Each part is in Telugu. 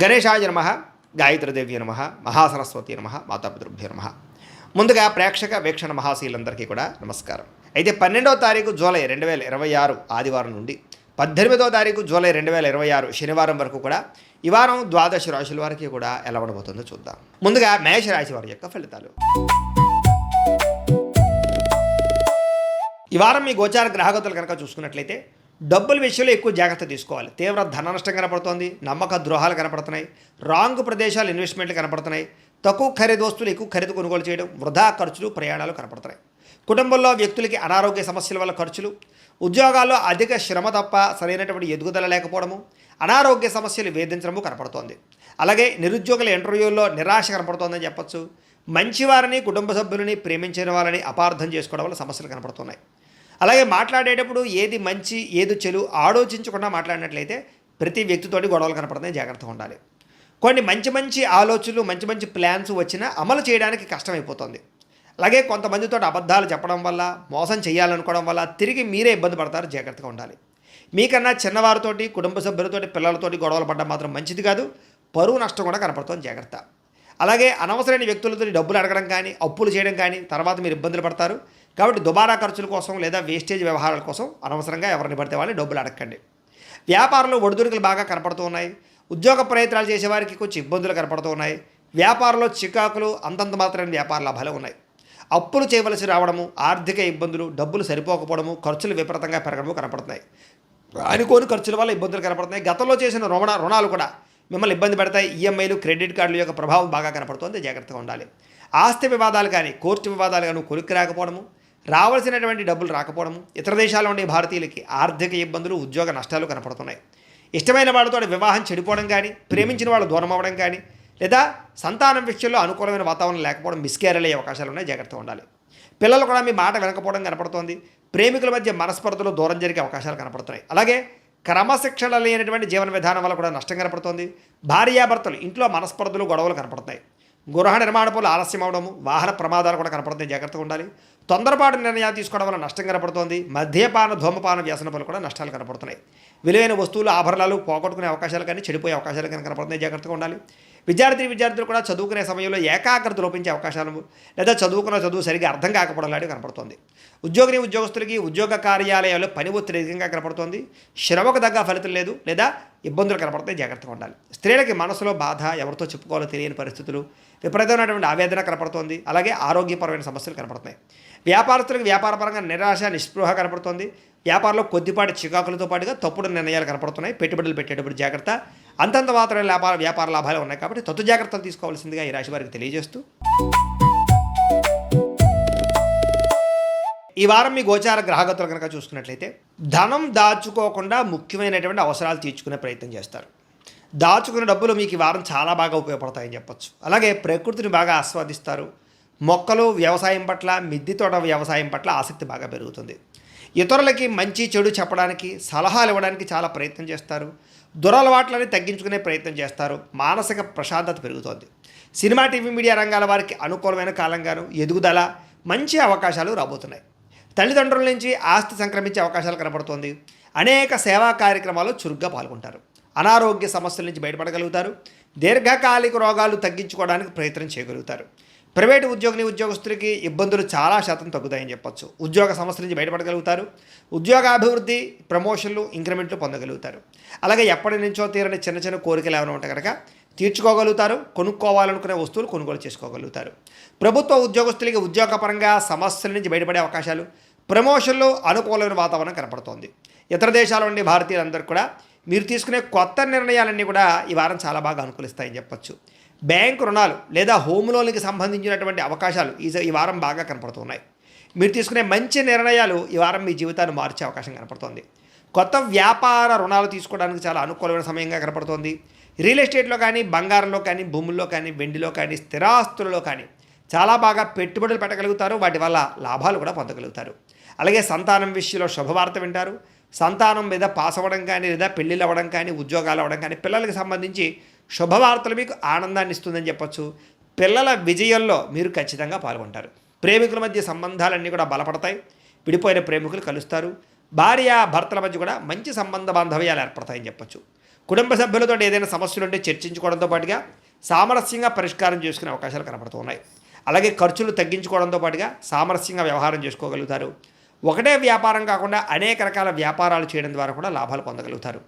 గణేశాయ నమః, గాయత్రీదేవి నమః, మహాసరస్వతి నమః, మాతాపితృభ్యో నమః. ముందుగా ప్రేక్షక వీక్షణ మహాశీలందరికీ కూడా నమస్కారం. అయితే 12వ తారీఖు జూలై 2026 ఆదివారం నుండి 18వ తారీఖు జూలై 2026 శనివారం వరకు కూడా ఈ వారం ద్వాదశ రాశుల వారికి కూడా ఎలా ఉండబోతుందో చూద్దాం. ముందుగా మేషరాశి వారి యొక్క ఫలితాలు. ఈ వారం మీ గోచార గ్రహగతులు కనుక చూసుకున్నట్లయితే డబ్బుల విషయంలో ఎక్కువ జాగ్రత్త తీసుకోవాలి. తీవ్ర ధన నష్టం కనపడుతోంది, నమ్మక ద్రోహాలు కనపడుతున్నాయి, రాంగ్ ప్రదేశాలు ఇన్వెస్ట్మెంట్లు కనపడుతున్నాయి, తక్కువ ఖరీదు వస్తువులు ఎక్కువ ఖరీదు కొనుగోలు చేయడం, వృధా ఖర్చులు, ప్రయాణాలు కనపడుతున్నాయి. కుటుంబంలో వ్యక్తులకి అనారోగ్య సమస్యల వల్ల ఖర్చులు, ఉద్యోగాల్లో అధిక శ్రమ తప్ప సరైనటువంటి ఎదుగుదల లేకపోవడము, అనారోగ్య సమస్యలు వేధించడము కనపడుతోంది. అలాగే నిరుద్యోగుల ఇంటర్వ్యూల్లో నిరాశ కనపడుతోందని చెప్పచ్చు. మంచివారిని, కుటుంబ సభ్యులని, ప్రేమించిన వాళ్ళని అపార్థం చేసుకోవడం వల్ల సమస్యలు కనపడుతున్నాయి. అలాగే మాట్లాడేటప్పుడు ఏది మంచి ఏది చెడు ఆలోచించకుండా మాట్లాడినట్లయితే ప్రతి వ్యక్తితోటి గొడవలు కనపడుతున్నాయి, జాగ్రత్తగా ఉండాలి. కొన్ని మంచి ఆలోచనలు, మంచి ప్లాన్స్ వచ్చినా అమలు చేయడానికి కష్టమైపోతుంది. అలాగే కొంతమందితో అబద్ధాలు చెప్పడం వల్ల, మోసం చేయాలనుకోవడం వల్ల తిరిగి మీరే ఇబ్బంది పడతారు, జాగ్రత్తగా ఉండాలి. మీకన్నా చిన్నవారితోటి, కుటుంబ సభ్యులతోటి, పిల్లలతోటి గొడవలు పడడం మాత్రం మంచిది కాదు. పరువు నష్టం కూడా కనపడుతుంది, జాగ్రత్త. అలాగే అనవసరమైన వ్యక్తులతో డబ్బులు అడగడం కానీ, అప్పులు చేయడం కానీ తర్వాత మీరు ఇబ్బందులు పడతారు. కాబట్టి దుబారా ఖర్చుల కోసం లేదా వేస్టేజ్ వ్యవహారాల కోసం అనవసరంగా ఎవరిని పడితే వాళ్ళని డబ్బులు అడగండి. వ్యాపారంలో ఒడిదుడుకులు బాగా కనపడుతూ ఉన్నాయి. ఉద్యోగ ప్రయత్నాలు చేసేవారికి కొంచెం ఇబ్బందులు కనపడుతూ ఉన్నాయి. వ్యాపారంలో చికాకులు, అంతంత మాత్రమే వ్యాపార లాభాలు ఉన్నాయి. అప్పులు చేయవలసి రావడము, ఆర్థిక ఇబ్బందులు, డబ్బులు సరిపోకపోవడము, ఖర్చులు విపరీతంగా పెరగడము కనపడుతున్నాయి. అనుకోని ఖర్చుల వల్ల ఇబ్బందులు కనపడుతున్నాయి. గతంలో చేసిన రుణాలు కూడా మిమ్మల్ని ఇబ్బంది పెడతాయి. ఈఎంఐలు, క్రెడిట్ కార్డుల యొక్క ప్రభావం బాగా కనపడుతుంది, జాగ్రత్తగా ఉండాలి. ఆస్తి వివాదాలు కానీ, కోర్టు వివాదాలు కానీ కొలిక్కి రాకపోవడము, రావాల్సినటువంటి డబ్బులు రాకపోవడము, ఇతర దేశాల్లో ఉండే భారతీయులకి ఆర్థిక ఇబ్బందులు, ఉద్యోగ నష్టాలు కనపడుతున్నాయి. ఇష్టమైన వాళ్ళతో వివాహం చెడిపోవడం కానీ, ప్రేమించిన వాళ్ళు దూరం అవ్వడం కానీ, లేదా సంతానం విషయంలో అనుకూలమైన వాతావరణం లేకపోవడం, మిస్క్యారేజ్ అయ్యే అవకాశాలు ఉన్నాయి, జాగ్రత్తగా ఉండాలి. పిల్లలు కూడా మీ మాట వినకపోవడం కనపడుతోంది. ప్రేమికుల మధ్య మనస్పర్ధలు దూరం జరిగే అవకాశాలు కనపడుతున్నాయి. అలాగే క్రమశిక్షణ లేనటువంటి జీవన విధానం వల్ల కూడా నష్టం కనపడుతోంది. భార్యాభర్తలు ఇంట్లో మనస్పర్ధలు, గొడవలు కనపడుతున్నాయి. గృహ నిర్మాణ పనులు ఆలస్యం అవడము, వాహన ప్రమాదాలు కూడా కనపడుతున్నాయి, జాగ్రత్తగా ఉండాలి. తొందరపాటు నిర్ణయాలు తీసుకోవడం వల్ల నష్టం కనపడుతోంది. మద్యపాన, ధూమపాన వ్యసన పనులు కూడా నష్టాలు కనపడుతున్నాయి. విలువైన వస్తువులు, ఆభరణాలు పోగొట్టుకునే అవకాశాలు కానీ, చెడిపోయే అవకాశాలు కానీ కనపడుతున్నాయి, జాగ్రత్తగా ఉండాలి. విద్యార్థులు కూడా చదువుకునే సమయంలో ఏకాగ్రత లోపించే అవకాశాలు, లేదా చదువు సరిగా అర్థం కాకపోవడం లాంటివి కనపడుతుంది. ఉద్యోగస్తులకి ఉద్యోగ కార్యాలయాల్లో పని ఒత్తిడి అధికంగా కనపడుతోంది. శ్రమకు తగ్గ ఫలితం లేదు, లేదా ఇబ్బందులు కనపడతాయి, జాగ్రత్తగా ఉండాలి. స్త్రీలకి మనసులో బాధ, ఎవరితో చెప్పుకోవాలో తెలియని పరిస్థితులు, విపరీతమైనటువంటి ఆవేదన కనపడుతోంది. అలాగే ఆరోగ్యపరమైన సమస్యలు కనపడుతున్నాయి. వ్యాపారస్తులకు వ్యాపారపరంగా నిరాశ, నిస్పృహ కనపడుతోంది. వ్యాపారంలో కొద్దిపాటి చికాకులతో పాటుగా తప్పుడు నిర్ణయాలు కనపడుతున్నాయి. పెట్టుబడులు పెట్టేటప్పుడు జాగ్రత్త. అంతంత మాత్రమే వ్యాపార లాభాలు ఉన్నాయి కాబట్టి తత్తు జాగ్రత్తలు తీసుకోవాల్సిందిగా ఈ రాశి వారికి తెలియజేస్తూ, ఈ వారం మీ గోచార గ్రహగతులు కనుక చూసుకున్నట్లయితే ధనం దాచుకోకుండా ముఖ్యమైనటువంటి అవసరాలు తీర్చుకునే ప్రయత్నం చేస్తారు. దాచుకున్న డబ్బులు మీకు ఈ వారం చాలా బాగా ఉపయోగపడతాయని చెప్పొచ్చు. అలాగే ప్రకృతిని బాగా ఆస్వాదిస్తారు. మొక్కలు, వ్యవసాయం పట్ల, మిద్దె తోట వ్యవసాయం పట్ల ఆసక్తి బాగా పెరుగుతుంది. ఇతరులకి మంచి చెడు చెప్పడానికి, సలహాలు ఇవ్వడానికి చాలా ప్రయత్నం చేస్తారు. దురలవాట్లని తగ్గించుకునే ప్రయత్నం చేస్తారు. మానసిక ప్రశాంతత పెరుగుతోంది. సినిమా, టీవీ, మీడియా రంగాల వారికి అనుకూలమైన కాలంగాను ఎదుగుదల, మంచి అవకాశాలు రాబోతున్నాయి. తల్లిదండ్రుల నుంచి ఆస్తి సంక్రమించే అవకాశాలు కనపడుతోంది. అనేక సేవా కార్యక్రమాల్లో చురుగ్గా పాల్గొంటారు. అనారోగ్య సమస్యల నుంచి బయటపడగలుగుతారు. దీర్ఘకాలిక రోగాలు తగ్గించుకోవడానికి ప్రయత్నం చేయగలుగుతారు. ప్రైవేటు ఉద్యోగస్తులకి ఇబ్బందులు చాలా శాతం తగ్గుతాయని చెప్పొచ్చు. ఉద్యోగ సమస్యల నుంచి బయటపడగలుగుతారు. ఉద్యోగాభివృద్ధి, ప్రమోషన్లు, ఇంక్రిమెంట్లు పొందగలుగుతారు. అలాగే ఎప్పటి నుంచో తీరని చిన్న కోరికలు ఏమైనా ఉంటే కనుక తీర్చుకోగలుగుతారు. కొనుక్కోవాలనుకునే వస్తువులు కొనుగోలు చేసుకోగలుగుతారు. ప్రభుత్వ ఉద్యోగస్తులకి ఉద్యోగపరంగా సమస్యల నుంచి బయటపడే అవకాశాలు, ప్రమోషన్లు, అనుకూలమైన వాతావరణం కనపడుతోంది. ఇతర దేశాల నుండి భారతీయులందరూ కూడా మీరు తీసుకునే కొత్త నిర్ణయాలన్నీ కూడా ఈ వారం చాలా బాగా అనుకూలిస్తాయని చెప్పొచ్చు. బ్యాంకు రుణాలు లేదా హోమ్ లోన్కి సంబంధించినటువంటి అవకాశాలు ఈ వారం బాగా కనపడుతున్నాయి. మీరు తీసుకునే మంచి నిర్ణయాలు ఈ వారం మీ జీవితాన్ని మార్చే అవకాశం కనపడుతోంది. కొత్త వ్యాపార రుణాలు తీసుకోవడానికి చాలా అనుకూలమైన సమయంగా కనపడుతోంది. రియల్ ఎస్టేట్లో కానీ, బంగారంలో కానీ, భూముల్లో కానీ, వెండిలో కానీ, స్థిరాస్తులలో కానీ చాలా బాగా పెట్టుబడులు పెట్టగలుగుతారు. వాటి వల్ల లాభాలు కూడా పొందగలుగుతారు. అలాగే సంతానం విషయంలో శుభవార్త వింటారు. సంతానం మీద పాస్ అవ్వడం కానీ, లేదా పెళ్ళిళ్ళు అవ్వడం కానీ, ఉద్యోగాలు అవ్వడం కానీ, పిల్లలకి సంబంధించి శుభవార్తలు మీకు ఆనందాన్ని ఇస్తుందని చెప్పొచ్చు. పిల్లల విజయంలో మీరు ఖచ్చితంగా పాల్గొంటారు. ప్రేమికుల మధ్య సంబంధాలన్నీ కూడా బలపడతాయి. విడిపోయిన ప్రేమికులు కలుస్తారు. భార్య భర్తల మధ్య కూడా మంచి సంబంధ బాంధవ్యాలు ఏర్పడతాయని చెప్పొచ్చు. కుటుంబ సభ్యులతో ఏదైనా సమస్యలు ఉంటే చర్చించుకోవడంతో పాటుగా సామరస్యంగా పరిష్కారం చేసుకునే అవకాశాలు కనపడుతున్నాయి. అలాగే ఖర్చులు తగ్గించుకోవడంతో పాటుగా సామరస్యంగా వ్యవహారం చేసుకోగలుగుతారు. ఒకటే వ్యాపారం కాకుండా అనేక రకాల వ్యాపారాలు చేయడం ద్వారా కూడా లాభాలు పొందగలుగుతారు.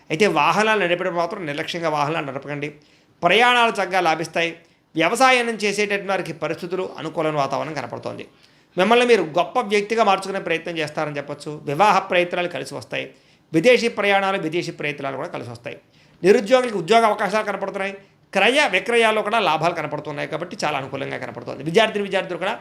అయితే వాహనాలు నడిపడం మాత్రం నిర్లక్ష్యంగా వాహనాలు నడపకండి. ప్రయాణాలు చక్కగా లాభిస్తాయి. వ్యవసాయం చేసేటటువంటి వారికి పరిస్థితులు అనుకూలమైన వాతావరణం కనపడుతోంది. మిమ్మల్ని మీరు గొప్ప వ్యక్తిగా మార్చుకునే ప్రయత్నం చేస్తారని చెప్పొచ్చు. వివాహ ప్రయత్నాలు కలిసి వస్తాయి. విదేశీ ప్రయాణాలు విదేశీ ప్రయత్నాలు కూడా కలిసి వస్తాయి. నిరుద్యోగులకు ఉద్యోగ అవకాశాలు కనపడుతున్నాయి. క్రయ విక్రయాల్లో కూడా లాభాలు కనపడుతున్నాయి కాబట్టి చాలా అనుకూలంగా కనపడుతుంది. విద్యార్థులు కూడా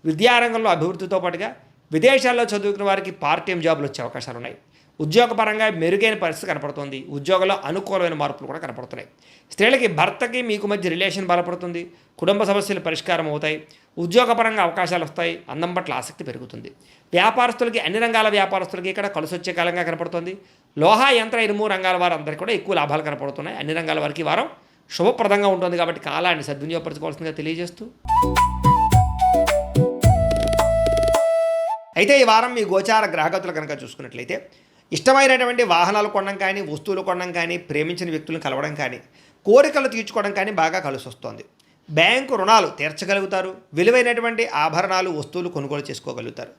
విద్యారంగంలో అభివృద్ధితో పాటుగా విదేశాల్లో చదువుకున్న వారికి పార్ట్ టైం జాబులు వచ్చే అవకాశాలు ఉన్నాయి. ఉద్యోగపరంగా మెరుగైన పరిస్థితి కనపడుతుంది. ఉద్యోగంలో అనుకూలమైన మార్పులు కూడా కనపడుతున్నాయి. స్త్రీలకి భర్తకి మీకు మధ్య రిలేషన్ బలపడుతుంది. కుటుంబ సమస్యలు పరిష్కారం అవుతాయి. ఉద్యోగపరంగా అవకాశాలు వస్తాయి. అందం పట్ల ఆసక్తి పెరుగుతుంది. వ్యాపారస్తులకి అన్ని రంగాల వ్యాపారస్తులకి ఇక్కడ కలిసి వచ్చే కాలంగా కనపడుతుంది. లోహ యంత్ర ఇనుము రంగాల వారందరికీ కూడా ఎక్కువ లాభాలు కనపడుతున్నాయి. అన్ని రంగాల వారికి వారం శుభప్రదంగా ఉంటుంది కాబట్టి కాలాన్ని సద్వినియోగపరచుకోవాల్సిందిగా తెలియజేస్తూ, అయితే ఈ వారం మీ గోచార గ్రహగతులు కనుక చూసుకున్నట్లయితే ఇష్టమైనటువంటి వాహనాలు కొనడం కానీ, వస్తువులు కొనడం కానీ, ప్రేమించిన వ్యక్తులను కలవడం కానీ, కోరికలు తీర్చుకోవడం కానీ బాగా కలిసి వస్తుంది. బ్యాంకు రుణాలు తీర్చగలుగుతారు. విలువైనటువంటి ఆభరణాలు వస్తువులు కొనుగోలు చేసుకోగలుగుతారు.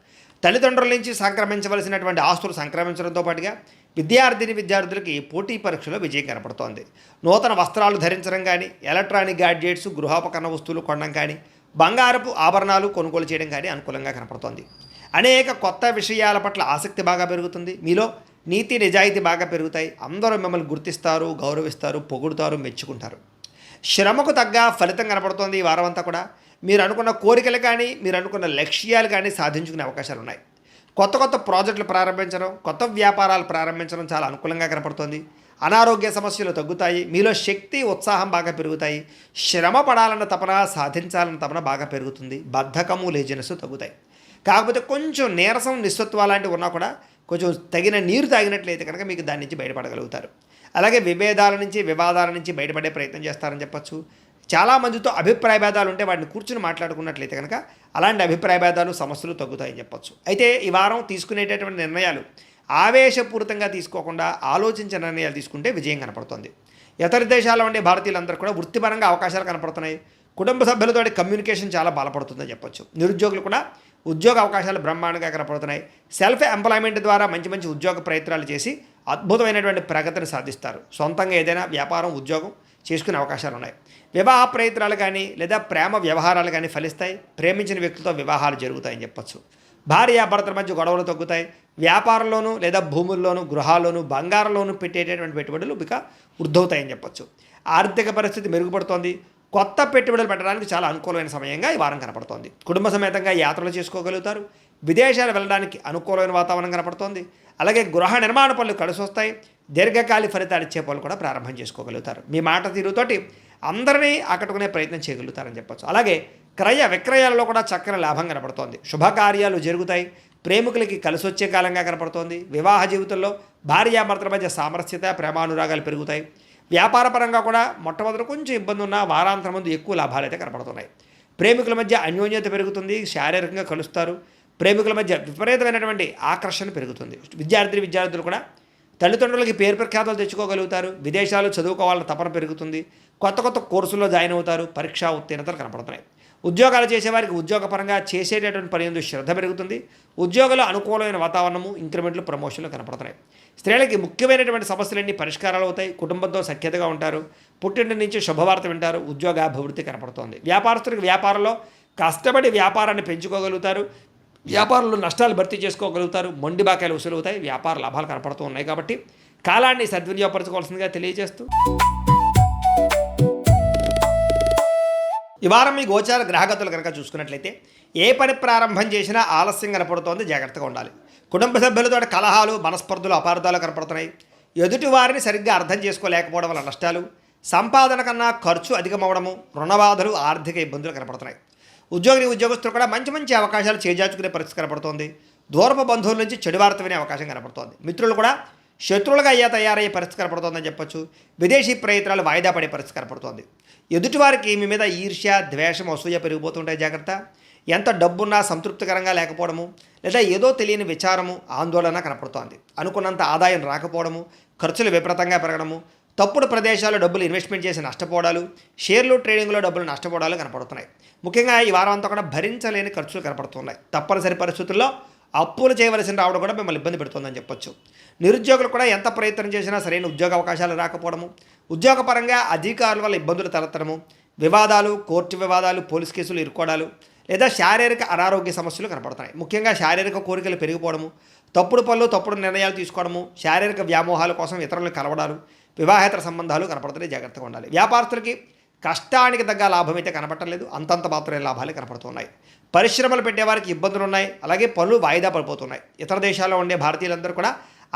తల్లిదండ్రుల నుంచి సంక్రమించవలసినటువంటి ఆస్తులు సంక్రమించడంతో పాటుగా విద్యార్థులకి పోటీ పరీక్షలో విజయం కనపడుతోంది. నూతన వస్త్రాలు ధరించడం కానీ, ఎలక్ట్రానిక్ గ్యాడ్జెట్స్ గృహోపకరణ వస్తువులు కొనడం కానీ, బంగారపు ఆభరణాలు కొనుగోలు చేయడం కానీ అనుకూలంగా కనపడుతోంది. అనేక కొత్త విషయాల పట్ల ఆసక్తి బాగా పెరుగుతుంది. మీలో నీతి నిజాయితీ బాగా పెరుగుతాయి. అందరూ మిమ్మల్ని గుర్తిస్తారు, గౌరవిస్తారు, పొగుడుతారు, మెచ్చుకుంటారు. శ్రమకు తగ్గ ఫలితం కనపడుతోంది ఈ వారం అంతా కూడా. మీరు అనుకున్న కోరికలు కానీ, మీరు అనుకున్న లక్ష్యాలు కానీ సాధించుకునే అవకాశాలు ఉన్నాయి. కొత్త ప్రాజెక్టులు ప్రారంభించడం, కొత్త వ్యాపారాలు ప్రారంభించడం చాలా అనుకూలంగా కనపడుతోంది. అనారోగ్య సమస్యలు తగ్గుతాయి. మీలో శక్తి ఉత్సాహం బాగా పెరుగుతాయి. శ్రమ పడాలన్న తపన, సాధించాలన్న తపన బాగా పెరుగుతుంది. బద్ధకము లేజినెస్ తగ్గుతాయి. కాకపోతే కొంచెం నీరసం నిస్సత్వ లాంటివి ఉన్నా కూడా కొంచెం తగిన నీరు తాగినట్లయితే కనుక మీకు దాని నుంచి బయటపడగలుగుతారు. అలాగే విభేదాల నుంచి వివాదాల నుంచి బయటపడే ప్రయత్నం చేస్తారని చెప్పచ్చు. చాలామందితో అభిప్రాయ భేదాలు ఉంటే వాటిని కూర్చుని మాట్లాడుకున్నట్లయితే కనుక అలాంటి అభిప్రాయ భేదాలు సమస్యలు తగ్గుతాయని చెప్పచ్చు. అయితే ఈ వారం తీసుకునేటటువంటి నిర్ణయాలు ఆవేశపూరితంగా తీసుకోకుండా ఆలోచించిన నిర్ణయాలు తీసుకుంటే విజయం కనపడుతుంది. ఇతర దేశాల్లో ఉండే భారతీయులందరూ కూడా వృత్తిపరంగా అవకాశాలు కనపడుతున్నాయి. కుటుంబ సభ్యులతో కమ్యూనికేషన్ చాలా బలపడుతుందని చెప్పొచ్చు. నిరుద్యోగులు కూడా ఉద్యోగ అవకాశాలు బ్రహ్మాండంగా కనపడుతున్నాయి. సెల్ఫ్ ఎంప్లాయ్మెంట్ ద్వారా మంచి ఉద్యోగ ప్రయత్నాలు చేసి అద్భుతమైనటువంటి ప్రగతిని సాధిస్తారు. సొంతంగా ఏదైనా వ్యాపారం, ఉద్యోగం చేసుకునే అవకాశాలు ఉన్నాయి. వివాహ ప్రయత్నాలు కానీ లేదా ప్రేమ వ్యవహారాలు కానీ ఫలిస్తాయి. ప్రేమించిన వ్యక్తులతో వివాహాలు జరుగుతాయని చెప్పొచ్చు. భార్యాభర్తల మధ్య గొడవలు తగ్గుతాయి. వ్యాపారంలోనూ లేదా భూముల్లోనూ, గృహాల్లోనూ, బంగారంలోనూ పెట్టేటటువంటి పెట్టుబడులు ఇక వృద్ధవుతాయని చెప్పొచ్చు. ఆర్థిక పరిస్థితి మెరుగుపడుతోంది. కొత్త పెట్టుబడులు పెట్టడానికి చాలా అనుకూలమైన సమయంగా ఈ వారం కనపడుతోంది. కుటుంబ సమేతంగా యాత్రలు చేసుకోగలుగుతారు. విదేశాలు వెళ్ళడానికి అనుకూలమైన వాతావరణం కనపడుతోంది. అలాగే గృహ నిర్మాణ పనులు కలిసి వస్తాయి. దీర్ఘకాలిక ఫలితాలు ఇచ్చే పనులు కూడా ప్రారంభం చేసుకోగలుగుతారు. మీ మాట తీరుతోటి అందరినీ ఆకట్టుకునే ప్రయత్నం చేయగలుగుతారని చెప్పచ్చు. అలాగే క్రయ విక్రయాలలో కూడా చక్కని లాభం కనపడుతోంది. శుభకార్యాలు జరుగుతాయి. ప్రేమికులకి కలిసి వచ్చే కాలంగా కనపడుతోంది. వివాహ జీవితంలో భార్యాభర్తల మధ్య సామరస్యత, ప్రేమానురాగాలు పెరుగుతాయి. వ్యాపారపరంగా కూడా మొట్టమొదటి కొంచెం ఇబ్బంది ఉన్న వారాంతరం ముందు ఎక్కువ లాభాలు అయితే కనపడుతున్నాయి. ప్రేమికుల మధ్య అన్యోన్యత పెరుగుతుంది. శారీరకంగా కలుస్తారు. ప్రేమికుల మధ్య విపరీతమైనటువంటి ఆకర్షణ పెరుగుతుంది. విద్యార్థులు కూడా తల్లిదండ్రులకి పేరు ప్రఖ్యాతలు తెచ్చుకోగలుగుతారు. విదేశాలు చదువుకోవాలని తపన పెరుగుతుంది. కొత్త కోర్సుల్లో జాయిన్ అవుతారు. పరీక్షా ఉత్తీర్ణతలు కనపడుతున్నాయి. ఉద్యోగాలు చేసేవారికి ఉద్యోగపరంగా చేసేటటువంటి పని ఎందుకు శ్రద్ధ పెరుగుతుంది. ఉద్యోగంలో అనుకూలమైన వాతావరణము, ఇంక్రిమెంట్లు, ప్రమోషన్లు కనపడుతున్నాయి. స్త్రీలకి ముఖ్యమైనటువంటి సమస్యలన్నీ పరిష్కారాలు అవుతాయి. కుటుంబంతో సఖ్యతగా ఉంటారు. పుట్టింటి నుంచి శుభవార్త వింటారు. ఉద్యోగాభివృద్ధి కనపడుతోంది. వ్యాపారస్తులకు వ్యాపారంలో కష్టపడి వ్యాపారాన్ని పెంచుకోగలుగుతారు. వ్యాపారంలో నష్టాలు భర్తీ చేసుకోగలుగుతారు. మొండి బాకాయలు వసూలవుతాయి. వ్యాపార లాభాలు కనపడుతూ ఉన్నాయి కాబట్టి కాలాన్ని సద్వినియోగపరచుకోవాల్సిందిగా తెలియజేస్తూ, ఈ వారం మీ గోచార గ్రహగతులు కనుక చూసుకున్నట్లయితే ఏ పని ప్రారంభం చేసినా ఆలస్యం కనపడుతోంది. జాగ్రత్తగా ఉండాలి. కుటుంబ సభ్యులతో కలహాలు, మనస్పర్ధలు, అపార్థాలు కనపడుతున్నాయి. ఎదుటి వారిని సరిగ్గా అర్థం చేసుకోలేకపోవడం వల్ల నష్టాలు, సంపాదన కన్నా ఖర్చు అధికమవడము, రుణబాధలు, ఆర్థిక ఇబ్బందులు కనపడుతున్నాయి. ఉద్యోగస్తులు కూడా మంచి అవకాశాలు చేజార్చుకునే పరిస్థితి కనపడుతోంది. దూరపు బంధువుల నుంచి చెడు వార్త వినే అవకాశం కనపడుతోంది. మిత్రులు కూడా శత్రువులుగా తయారయ్యే పరిస్థితి కనపడుతోందని చెప్పొచ్చు. విదేశీ ప్రయత్నాలు వాయిదా పడే పరిస్థితి కనపడుతోంది. ఎదుటివారికి మీ మీద ఈర్ష్య, ద్వేషం, అసూయ పెరిగిపోతుంటాయి. జాగ్రత్త. ఎంత డబ్బున్నా సంతృప్తికరంగా లేకపోవడము, లేదా ఏదో తెలియని విచారము, ఆందోళన కనపడుతోంది. అనుకున్నంత ఆదాయం రాకపోవడము, ఖర్చులు విపరీతంగా పెరగడము, తప్పుడు ప్రదేశాల్లో డబ్బులు ఇన్వెస్ట్మెంట్ చేసి నష్టపోవడాలు, షేర్లు ట్రేడింగ్లో డబ్బులు నష్టపోవడాలు కనపడుతున్నాయి. ముఖ్యంగా ఈ వారం అంతా కూడా భరించలేని ఖర్చులు కనపడుతున్నాయి. తప్పనిసరి పరిస్థితుల్లో అప్పులు చేయవలసిన రావడం కూడా మిమ్మల్ని ఇబ్బంది పెడుతుందని చెప్పొచ్చు. నిరుద్యోగులు కూడా ఎంత ప్రయత్నం చేసినా సరైన ఉద్యోగ అవకాశాలు రాకపోవడము, ఉద్యోగపరంగా అధికారుల వల్ల ఇబ్బందులు తలెత్తడము, వివాదాలు, కోర్టు వివాదాలు, పోలీస్ కేసులు ఇరుక్కోవడాలు, లేదా శారీరక అనారోగ్య సమస్యలు కనపడుతున్నాయి. ముఖ్యంగా శారీరక కోరికలు పెరిగిపోవడము, తప్పుడు పనులు, తప్పుడు నిర్ణయాలు తీసుకోవడము, శారీరక వ్యామోహాల కోసం ఇతరులను కలవడాలు, వివాహేతర సంబంధాలు కనపడుతున్నాయి. జాగ్రత్తగా ఉండాలి. వ్యాపారస్తులకి కష్టానికి తగ్గ లాభం అయితే కనపడలేదు, అంతంత మాత్రమే లాభాలు కనపడుతున్నాయి. పరిశ్రమలు పెట్టేవారికి ఇబ్బందులు ఉన్నాయి, అలాగే పనులు వాయిదా పడిపోతున్నాయి. ఇతర దేశాల్లో ఉండే భారతీయులందరూ కూడా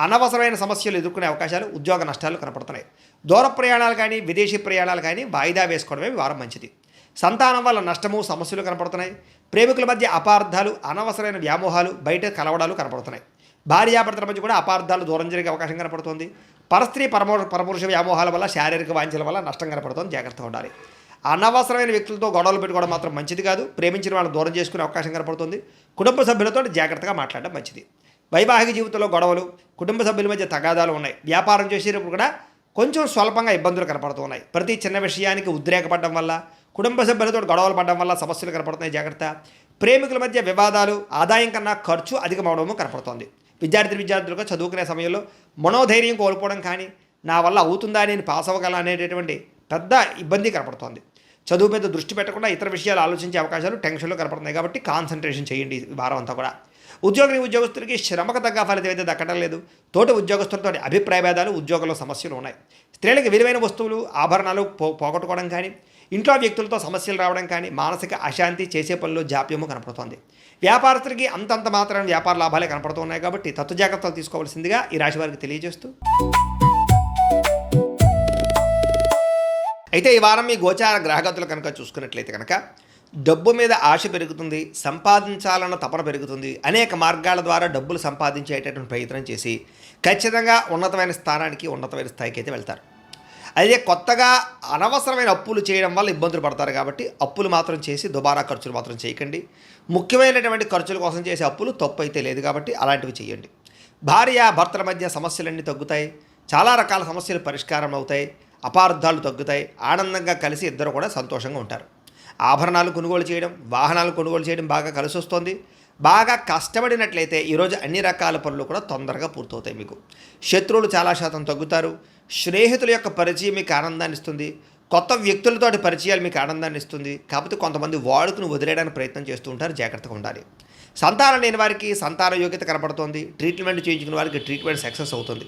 అనవసరమైన సమస్యలు ఎదుర్కొనే అవకాశాలు, ఉద్యోగ నష్టాలు కనపడుతున్నాయి. దూర ప్రయాణాలు కానీ విదేశీ ప్రయాణాలు కానీ వాయిదా వేసుకోవడమే ఈ వారం మంచిది. సంతానం వల్ల నష్టము, సమస్యలు కనపడుతున్నాయి. ప్రేమికుల మధ్య అపార్థాలు, అనవసరమైన వ్యామోహాలు, బయట కలవడాలు కనపడుతున్నాయి. భార్యాభర్తల మధ్య కూడా అపార్థాలు దూరం జరిగే అవకాశం కనపడుతుంది. పరస్త్రీ పరపురుష వ్యామోహాల వల్ల, శారీరక వాంఛల వల్ల నష్టం కనపడుతుంది. జాగ్రత్తగా ఉండాలి. అనవసరమైన వ్యక్తులతో గొడవలు పెట్టుకోవడం మాత్రం మంచిది కాదు. ప్రేమించిన వాళ్ళని దూరం చేసుకునే అవకాశం కనపడుతుంది. కుటుంబ సభ్యులతో జాగ్రత్తగా మాట్లాడడం మంచిది. వైవాహిక జీవితంలో గొడవలు, కుటుంబ సభ్యుల మధ్య తగాదాలు ఉన్నాయి. వ్యాపారం చేసేటప్పుడు కూడా కొంచెం స్వల్పంగా ఇబ్బందులు కనపడుతున్నాయి. ప్రతి చిన్న విషయానికి ఉద్రేకపడడం వల్ల, కుటుంబ సభ్యులతో గొడవలు పడడం వల్ల సమస్యలు కనపడుతున్నాయి. జాగ్రత్త. ప్రేమికుల మధ్య వివాదాలు, ఆదాయం కన్నా ఖర్చు అధికమవడము కనపడుతోంది. విద్యార్థులుగా చదువుకునే సమయంలో మనోధైర్యం కోల్పోవడం కానీ, నా వల్ల అవుతుందా నేను పాస్ అవ్వగల అనేటటువంటి పెద్ద ఇబ్బంది కనపడుతోంది. చదువు మీద దృష్టి పెట్టకుండా ఇతర విషయాలు ఆలోచించే అవకాశాలు, టెన్షన్లు కనపడుతున్నాయి. కాబట్టి కాన్సన్ట్రేషన్ చేయండి ఈ వారం అంతా కూడా. ఉద్యోగస్తులకి శ్రమకు తగ్గ ఫలితం అయితే దక్కడం లేదు. తోటి ఉద్యోగస్తులతో అభిప్రాయ భేదాలు, ఉద్యోగంలో సమస్యలు ఉన్నాయి. స్త్రీలకు విలువైన వస్తువులు, ఆభరణాలు పోగొట్టుకోవడం కానీ, ఇంట్లో వ్యక్తులతో సమస్యలు రావడం కానీ, మానసిక అశాంతి, చేసే పనుల్లో జాప్యము కనపడుతోంది. వ్యాపారస్తులకి అంతంత మాత్రం వ్యాపార లాభాలే కనపడుతున్నాయి. కాబట్టి జాగ్రత్తలు తీసుకోవాల్సిందిగా ఈ రాశి వారికి తెలియజేస్తూ, అయితే ఈ వారం మీ గోచార గ్రహగతులు కనుక చూసుకున్నట్లయితే కనుక డబ్బు మీద ఆశ పెరుగుతుంది, సంపాదించాలన్న తపన పెరుగుతుంది. అనేక మార్గాల ద్వారా డబ్బులు సంపాదించేటటువంటి ప్రయత్నం చేసి ఖచ్చితంగా ఉన్నతమైన స్థానానికి, ఉన్నతమైన స్థాయికి అయితే వెళ్తారు. అదే కొత్తగా అనవసరమైన అప్పులు చేయడం వల్ల ఇబ్బందులు పడతారు. కాబట్టి అప్పులు మాత్రం చేసి దుబారా ఖర్చులు మాత్రం చేయకండి. ముఖ్యమైనటువంటి ఖర్చుల కోసం చేసే అప్పులు తప్పు అయితే లేదు. కాబట్టి అలాంటివి చేయండి. భార్య భర్తల మధ్య సమస్యలన్నీ తగ్గుతాయి. చాలా రకాల సమస్యలు పరిష్కారం అవుతాయి. అపార్థాలు తగ్గుతాయి. ఆనందంగా కలిసి ఇద్దరు కూడా సంతోషంగా ఉంటారు. ఆభరణాలు కొనుగోలు చేయడం, వాహనాలు కొనుగోలు చేయడం బాగా కలిసి వస్తుంది. బాగా కష్టపడినట్లయితే ఈరోజు అన్ని రకాల పనులు కూడా తొందరగా పూర్తవుతాయి. మీకు శత్రువులు చాలా శాతం తగ్గుతారు. స్నేహితుల యొక్క పరిచయం మీకు ఆనందాన్ని ఇస్తుంది. కొత్త వ్యక్తులతోటి పరిచయాలు మీకు ఆనందాన్ని ఇస్తుంది. కాకపోతే కొంతమంది వాడుకుని వదిలేయడానికి ప్రయత్నం చేస్తూ ఉంటారు. జాగ్రత్తగా ఉండాలి. సంతానం లేని వారికి సంతాన యోగ్యత కనపడుతుంది. ట్రీట్మెంట్ చేయించుకున్న వారికి ట్రీట్మెంట్ సక్సెస్ అవుతుంది.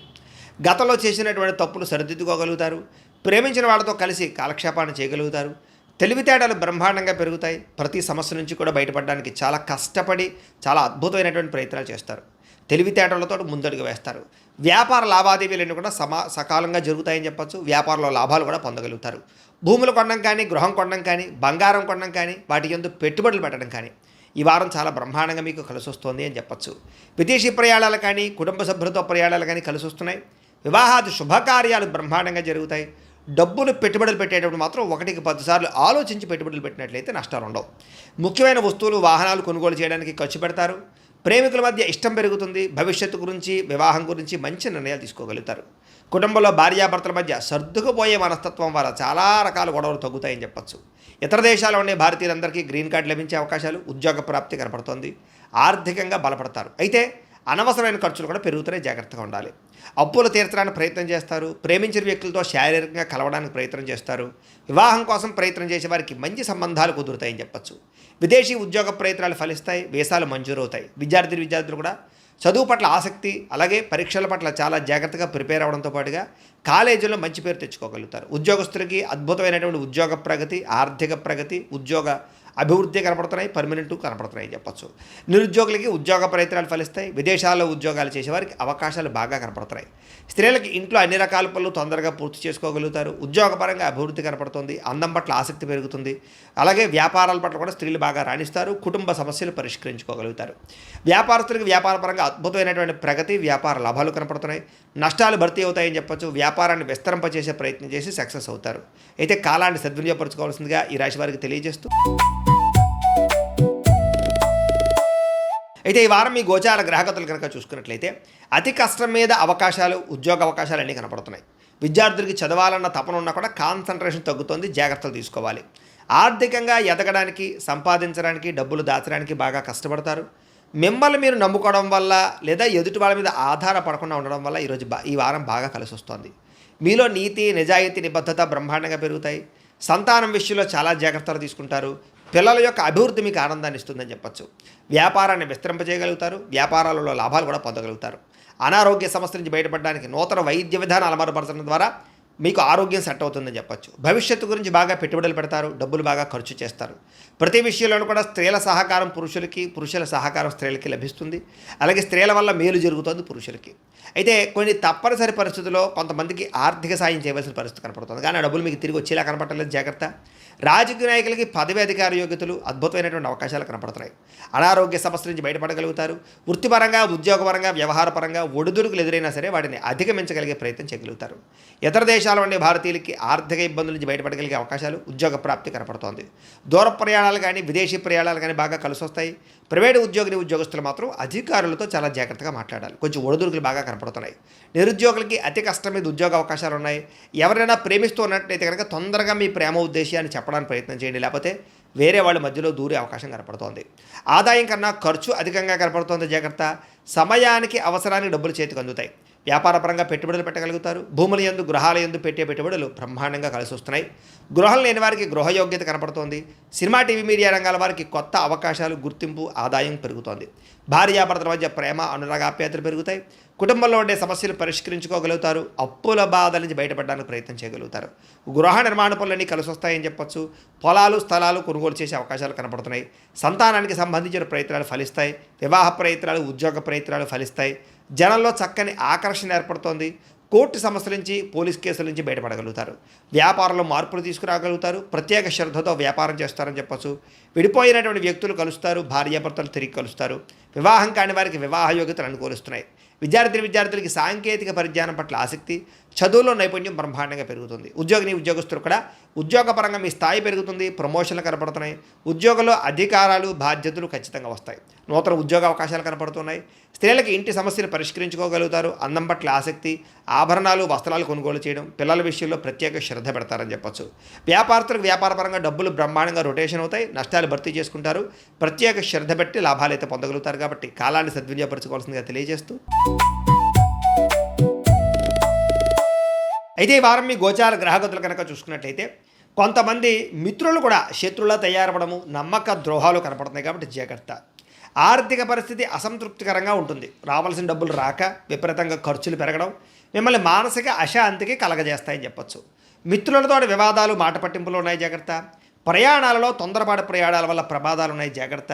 గతంలో చేసినటువంటి తప్పులు సరిదిద్దుకోగలుగుతారు. ప్రేమించిన వాళ్ళతో కలిసి కాలక్షేపాన్ని చేయగలుగుతారు. తెలివితేటలు బ్రహ్మాండంగా పెరుగుతాయి. ప్రతి సమస్య నుంచి కూడా బయటపడడానికి చాలా కష్టపడి చాలా అద్భుతమైనటువంటి ప్రయత్నాలు చేస్తారు. తెలివితేటలతో ముందడుగు వేస్తారు. వ్యాపార లావాదేవీలన్నీ కూడా సకాలంగా జరుగుతాయని చెప్పచ్చు. వ్యాపారంలో లాభాలు కూడా పొందగలుగుతారు. భూములు కొనడం కానీ, గృహం కొనడం కానీ, బంగారం కొనడం కానీ, వాటి యందు పెట్టుబడులు పెట్టడం కానీ ఈ వారం చాలా బ్రహ్మాండంగా మీకు కలిసి వస్తుంది అని చెప్పచ్చు. విదేశీ ప్రయాణాలు కానీ, కుటుంబ సభ్యులతో ప్రయాణాలు కానీ కలిసి వస్తున్నాయి. వివాహాది శుభకార్యాలు బ్రహ్మాండంగా జరుగుతాయి. డబ్బులు పెట్టుబడులు పెట్టేటప్పుడు మాత్రం 1కి 10 సార్లు ఆలోచించి పెట్టుబడులు పెట్టినట్లయితే నష్టాలు ఉండవు. ముఖ్యమైన వస్తువులు, వాహనాలు కొనుగోలు చేయడానికి ఖర్చు పెడతారు. ప్రేమికుల మధ్య ఇష్టం పెరుగుతుంది. భవిష్యత్తు గురించి, వివాహం గురించి మంచి నిర్ణయాలు తీసుకోగలుగుతారు. కుటుంబంలో భార్యాభర్తల మధ్య సర్దుకుపోయే మనస్తత్వం వల్ల చాలా రకాల గొడవలు తగ్గుతాయని చెప్పచ్చు. ఇతర దేశాల్లో ఉండే భారతీయులందరికీ గ్రీన్ కార్డు లభించే అవకాశాలు, ఉద్యోగ ప్రాప్తి కనపడుతోంది. ఆర్థికంగా బలపడతారు. అయితే అనవసరమైన ఖర్చులు కూడా పెరుగుతూనే జాగ్రత్తగా ఉండాలి. అప్పులు తీర్చడానికి ప్రయత్నం చేస్తారు. ప్రేమించిన వ్యక్తులతో శారీరకంగా కలవడానికి ప్రయత్నం చేస్తారు. వివాహం కోసం ప్రయత్నం చేసే వారికి మంచి సంబంధాలు కుదురుతాయని చెప్పచ్చు. విదేశీ ఉద్యోగ ప్రయత్నాలు ఫలిస్తాయి. వీసాలు మంజూరవుతాయి. విద్యార్థులు కూడా చదువు పట్ల ఆసక్తి, అలాగే పరీక్షల పట్ల చాలా జాగ్రత్తగా ప్రిపేర్ అవ్వడంతో పాటుగా కాలేజీలో మంచి పేరు తెచ్చుకోగలుగుతారు. ఉద్యోగస్తులకి అద్భుతమైనటువంటి ఉద్యోగ ప్రగతి, ఆర్థిక ప్రగతి, ఉద్యోగ అభివృద్ధి కనపడుతున్నాయి. పర్మనెంట్ కనపడుతున్నాయి చెప్పచ్చు. నిరుద్యోగులకి ఉద్యోగ ప్రయత్నాలు ఫలిస్తాయి. విదేశాల్లో ఉద్యోగాలు చేసేవారికి అవకాశాలు బాగా కనపడుతున్నాయి. స్త్రీలకి ఇంట్లో అన్ని రకాల పనులు తొందరగా పూర్తి చేసుకోగలుగుతారు. ఉద్యోగపరంగా అభివృద్ధి కనపడుతుంది. అందం పట్ల ఆసక్తి పెరుగుతుంది. అలాగే వ్యాపారాల పట్ల కూడా స్త్రీలు బాగా రాణిస్తారు. కుటుంబ సమస్యలు పరిష్కరించుకోగలుగుతారు. వ్యాపారస్తులకు వ్యాపారపరంగా అద్భుతమైనటువంటి ప్రగతి, వ్యాపార లాభాలు కనపడుతున్నాయి. నష్టాలు భర్తీ అవుతాయని చెప్పచ్చు. వ్యాపారాన్ని విస్తరింపచేసే ప్రయత్నం చేసి సక్సెస్ అవుతారు. అయితే కాలాన్ని సద్వినియోగపరచుకోవాల్సిందిగా ఈ రాశి వారికి తెలియజేస్తూ, అయితే ఈ వారం మీ గోచార గ్రహగతులు కనుక చూసుకున్నట్లయితే అతి కష్టం మీద అవకాశాలు, ఉద్యోగ అవకాశాలు అన్నీ కనపడుతున్నాయి. విద్యార్థులకి చదవాలన్న తపన ఉన్నా కూడా కాన్సన్ట్రేషన్ తగ్గుతుంది, జాగ్రత్తలు తీసుకోవాలి. ఆర్థికంగా ఎదగడానికి, సంపాదించడానికి, డబ్బులు దాచడానికి బాగా కష్టపడతారు. మిమ్మల్ని మీరు నమ్ముకోవడం వల్ల లేదా ఎదుటి వాళ్ళ మీద ఆధారపడకుండా ఉండడం వల్ల ఈ వారం బాగా కలిసి వస్తుంది. మీలో నీతి, నిజాయితీ, నిబద్ధత బ్రహ్మాండంగా పెరుగుతాయి. సంతానం విషయంలో చాలా జాగ్రత్తలు తీసుకుంటారు. పిల్లల యొక్క అభివృద్ధి మీకు ఆనందాన్ని ఇస్తుందని చెప్పచ్చు. వ్యాపారాన్ని విస్తరింపజేయగలుగుతారు. వ్యాపారాలలో లాభాలు కూడా పొందగలుగుతారు. అనారోగ్య సమస్యల నుంచి బయటపడడానికి నూతన వైద్య విధానాలు అమలుపరచడం ద్వారా మీకు ఆరోగ్యం సెట్ అవుతుందని చెప్పచ్చు. భవిష్యత్తు గురించి బాగా పెట్టుబడులు పెడతారు. డబ్బులు బాగా ఖర్చు చేస్తారు. ప్రతి విషయంలోనూ కూడా స్త్రీల సహకారం పురుషులకి, పురుషుల సహకారం స్త్రీలకి లభిస్తుంది. అలాగే స్త్రీల వల్ల మేలు జరుగుతుంది పురుషులకి. అయితే కొన్ని తప్పనిసరి పరిస్థితుల్లో కొంతమందికి ఆర్థిక సాయం చేయవలసిన పరిస్థితి కనపడుతుంది. కానీ ఆ డబ్బులు మీకు తిరిగి వచ్చేలా కనపడలేదు, జాగ్రత్త. రాజకీయ నాయకులకి పదవి అధికార యోగ్యతలు అద్భుతమైనటువంటి అవకాశాలు కనపడుతున్నాయి. అనారోగ్య సమస్యల నుంచి బయటపడగలుగుతారు. వృత్తిపరంగా, ఉద్యోగపరంగా, వ్యవహారపరంగా ఒడిదుడుకులు ఎదురైనా సరే వాటిని అధిగమించగలిగే ప్రయత్నం చేయగలుగుతారు. ఇతర దేశాల ఉండే భారతీయులకి ఆర్థిక ఇబ్బందుల నుంచి బయటపడగలిగే అవకాశాలు, ఉద్యోగ ప్రాప్తి కనపడుతోంది. దూర ప్రయాణాలు కానీ, విదేశీ ప్రయాణాలు కానీ బాగా కలిసి వస్తాయి. ప్రైవేటు ఉద్యోగస్తులు మాత్రం అధికారులతో చాలా జాగ్రత్తగా మాట్లాడాలి. కొంచెం ఒడిదుడుకులు బాగా కనపడుతున్నాయి. నిరుద్యోగులకి అతి కష్టం మీద ఉద్యోగ అవకాశాలు ఉన్నాయి. ఎవరైనా ప్రేమిస్తూ ఉన్నట్లయితే కనుక తొందరగా మీ ప్రేమ ఉద్దేశాన్ని చెప్పడానికి ప్రయత్నం చేయండి, లేకపోతే వేరే వాళ్ళ మధ్యలో దూరే అవకాశం కనపడుతోంది. ఆదాయం కన్నా ఖర్చు అధికంగా కనపడుతోంది, జాగ్రత్త. సమయానికి అవసరానికి డబ్బులు చేతికి అందుతాయి. వ్యాపారపరంగా పెట్టుబడులు పెట్టగలుగుతారు. భూముల యందు, గృహాల యందు పెట్టే పెట్టుబడులు బ్రహ్మాండంగా కలిసి వస్తున్నాయి. గృహం లేని వారికి గృహయోగ్యత కనపడుతోంది. సినిమా, టీవీ, మీడియా రంగాల వారికి కొత్త అవకాశాలు, గుర్తింపు, ఆదాయం పెరుగుతోంది. భార్యాభర్తల మధ్య ప్రేమ, అనురాగాప్యాయతలు పెరుగుతాయి. కుటుంబంలో ఉండే సమస్యలు పరిష్కరించుకోగలుగుతారు. అప్పుల బాధల నుంచి బయటపడడానికి ప్రయత్నం చేయగలుగుతారు. గృహ నిర్మాణ పనులన్నీ కలిసి వస్తాయని చెప్పొచ్చు. పొలాలు, స్థలాలు కొనుగోలు చేసే అవకాశాలు కనపడుతున్నాయి. సంతానానికి సంబంధించిన ప్రయత్నాలు ఫలిస్తాయి. వివాహ ప్రయత్నాలు, ఉద్యోగ ప్రయత్నాలు ఫలిస్తాయి. జనంలో చక్కని ఆకర్షణ ఏర్పడుతోంది. కోర్టు సమస్యల నుంచి, పోలీస్ కేసుల నుంచి బయటపడగలుగుతారు. వ్యాపారంలో మార్పులు తీసుకురాగలుగుతారు. ప్రత్యేక శ్రద్ధతో వ్యాపారం చేస్తారని చెప్పచ్చు. విడిపోయినటువంటి వ్యక్తులు కలుస్తారు. భార్యాభర్తలు తిరిగి కలుస్తారు. వివాహం కాని వారికి వివాహ యోగ్యతలు అనుకూలిస్తున్నాయి. విద్యార్థులకి సాంకేతిక పరిజ్ఞానం పట్ల ఆసక్తి, చదువులో నైపుణ్యం బ్రహ్మాండంగా పెరుగుతుంది. ఉద్యోగస్తులు కూడా ఉద్యోగపరంగా మీ స్థాయి పెరుగుతుంది. ప్రమోషన్లు కనపడుతున్నాయి. ఉద్యోగంలో అధికారాలు, బాధ్యతలు ఖచ్చితంగా వస్తాయి. నూతన ఉద్యోగ అవకాశాలు కనపడుతున్నాయి. స్త్రీలకి ఇంటి సమస్యలు పరిష్కరించుకోగలుగుతారు. అందం పట్ల ఆసక్తి, ఆభరణాలు, వస్త్రాలు కొనుగోలు చేయడం, పిల్లల విషయంలో ప్రత్యేక శ్రద్ధ పెడతారని చెప్పచ్చు. వ్యాపారస్తులకు వ్యాపారపరంగా డబ్బులు బ్రహ్మాండంగా రొటేషన్ అవుతాయి. నష్టాలు భర్తీ చేసుకుంటారు. ప్రత్యేక శ్రద్ధ పెట్టి లాభాలు అయితే పొందగలుగుతారు. కాబట్టి కాలాన్ని సద్వినియోగపరచుకోవాల్సిందిగా తెలియజేస్తూ, అయితే ఈ వారం మీ గోచార గ్రహగతులు కనుక చూసుకున్నట్లయితే కొంతమంది మిత్రులు కూడా శత్రువులా తయారవడము, నమ్మక ద్రోహాలు కనపడుతున్నాయి. కాబట్టి జాగ్రత్త. ఆర్థిక పరిస్థితి అసంతృప్తికరంగా ఉంటుంది. రావాల్సిన డబ్బులు రాక విపరీతంగా ఖర్చులు పెరగడం మిమ్మల్ని మానసిక అశాంతికి కలగజేస్తాయని చెప్పొచ్చు. మిత్రులతో వివాదాలు, మాట పట్టింపులు ఉన్నాయి, జాగ్రత్త. ప్రయాణాలలో తొందరపాటు ప్రయాణాల వల్ల ప్రమాదాలు ఉన్నాయి, జాగ్రత్త.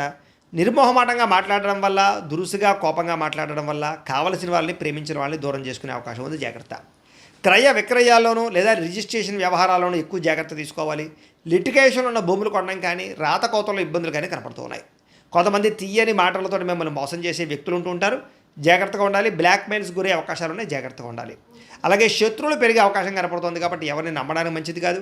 నిర్మోహమాటంగా మాట్లాడడం వల్ల, దురుసుగా కోపంగా మాట్లాడడం వల్ల కావలసిన వాళ్ళని, ప్రేమించిన వాళ్ళని దూరం చేసుకునే అవకాశం ఉంది, జాగ్రత్త. క్రయ విక్రయాల్లోనూ లేదా రిజిస్ట్రేషన్ వ్యవహారాల్లోనూ ఎక్కువ జాగ్రత్త తీసుకోవాలి. లిటిగేషన్ ఉన్న భూములు కొనడం కానీ, రాతకోతల్లో ఇబ్బందులు కానీ కనపడుతూ ఉన్నాయి. కొంతమంది తీయని మాటలతో మిమ్మల్ని మోసం చేసే వ్యక్తులు ఉంటూ ఉంటారు, జాగ్రత్తగా ఉండాలి. బ్లాక్మెయిల్స్ గురే అవకాశాలు ఉన్నాయి, జాగ్రత్తగా ఉండాలి. అలాగే శత్రువులు పెరిగే అవకాశం కనపడుతుంది. కాబట్టి ఎవరిని నమ్మడానికి మంచిది కాదు.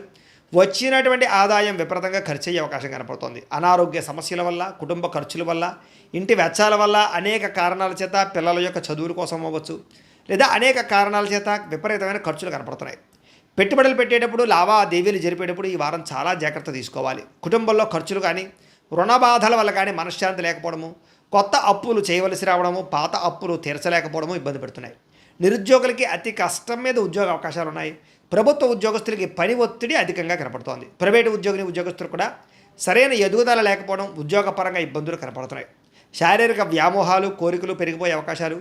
వచ్చినటువంటి ఆదాయం విపరీతంగా ఖర్చు అయ్యే అవకాశం కనపడుతుంది. అనారోగ్య సమస్యల వల్ల, కుటుంబ ఖర్చుల వల్ల, ఇంటి వెచ్చాల వల్ల, అనేక కారణాల చేత పిల్లల యొక్క చదువుల కోసం అవ్వచ్చు, లేదా అనేక కారణాల చేత విపరీతమైన ఖర్చులు కనపడుతున్నాయి. పెట్టుబడులు పెట్టేటప్పుడు, లావాదేవీలు జరిపేటప్పుడు ఈ వారం చాలా జాగ్రత్త తీసుకోవాలి. కుటుంబంలో ఖర్చులు కానీ, రుణ బాధల వల్ల కానీ మనశ్శాంతి లేకపోవడము, కొత్త అప్పులు చేయవలసి రావడము, పాత అప్పులు తీర్చలేకపోవడము ఇబ్బంది పెడుతున్నాయి. నిరుద్యోగులకి అతి కష్టం మీద ఉద్యోగ అవకాశాలు ఉన్నాయి. ప్రభుత్వ ఉద్యోగస్తులకి పని ఒత్తిడి అధికంగా కనపడుతోంది. ప్రైవేటు ఉద్యోగస్తులు కూడా సరైన ఎదుగుదల లేకపోవడం, ఉద్యోగపరంగా ఇబ్బందులు కనపడుతున్నాయి. శారీరక వ్యామోహాలు, కోరికలు పెరిగిపోయే అవకాశాలు,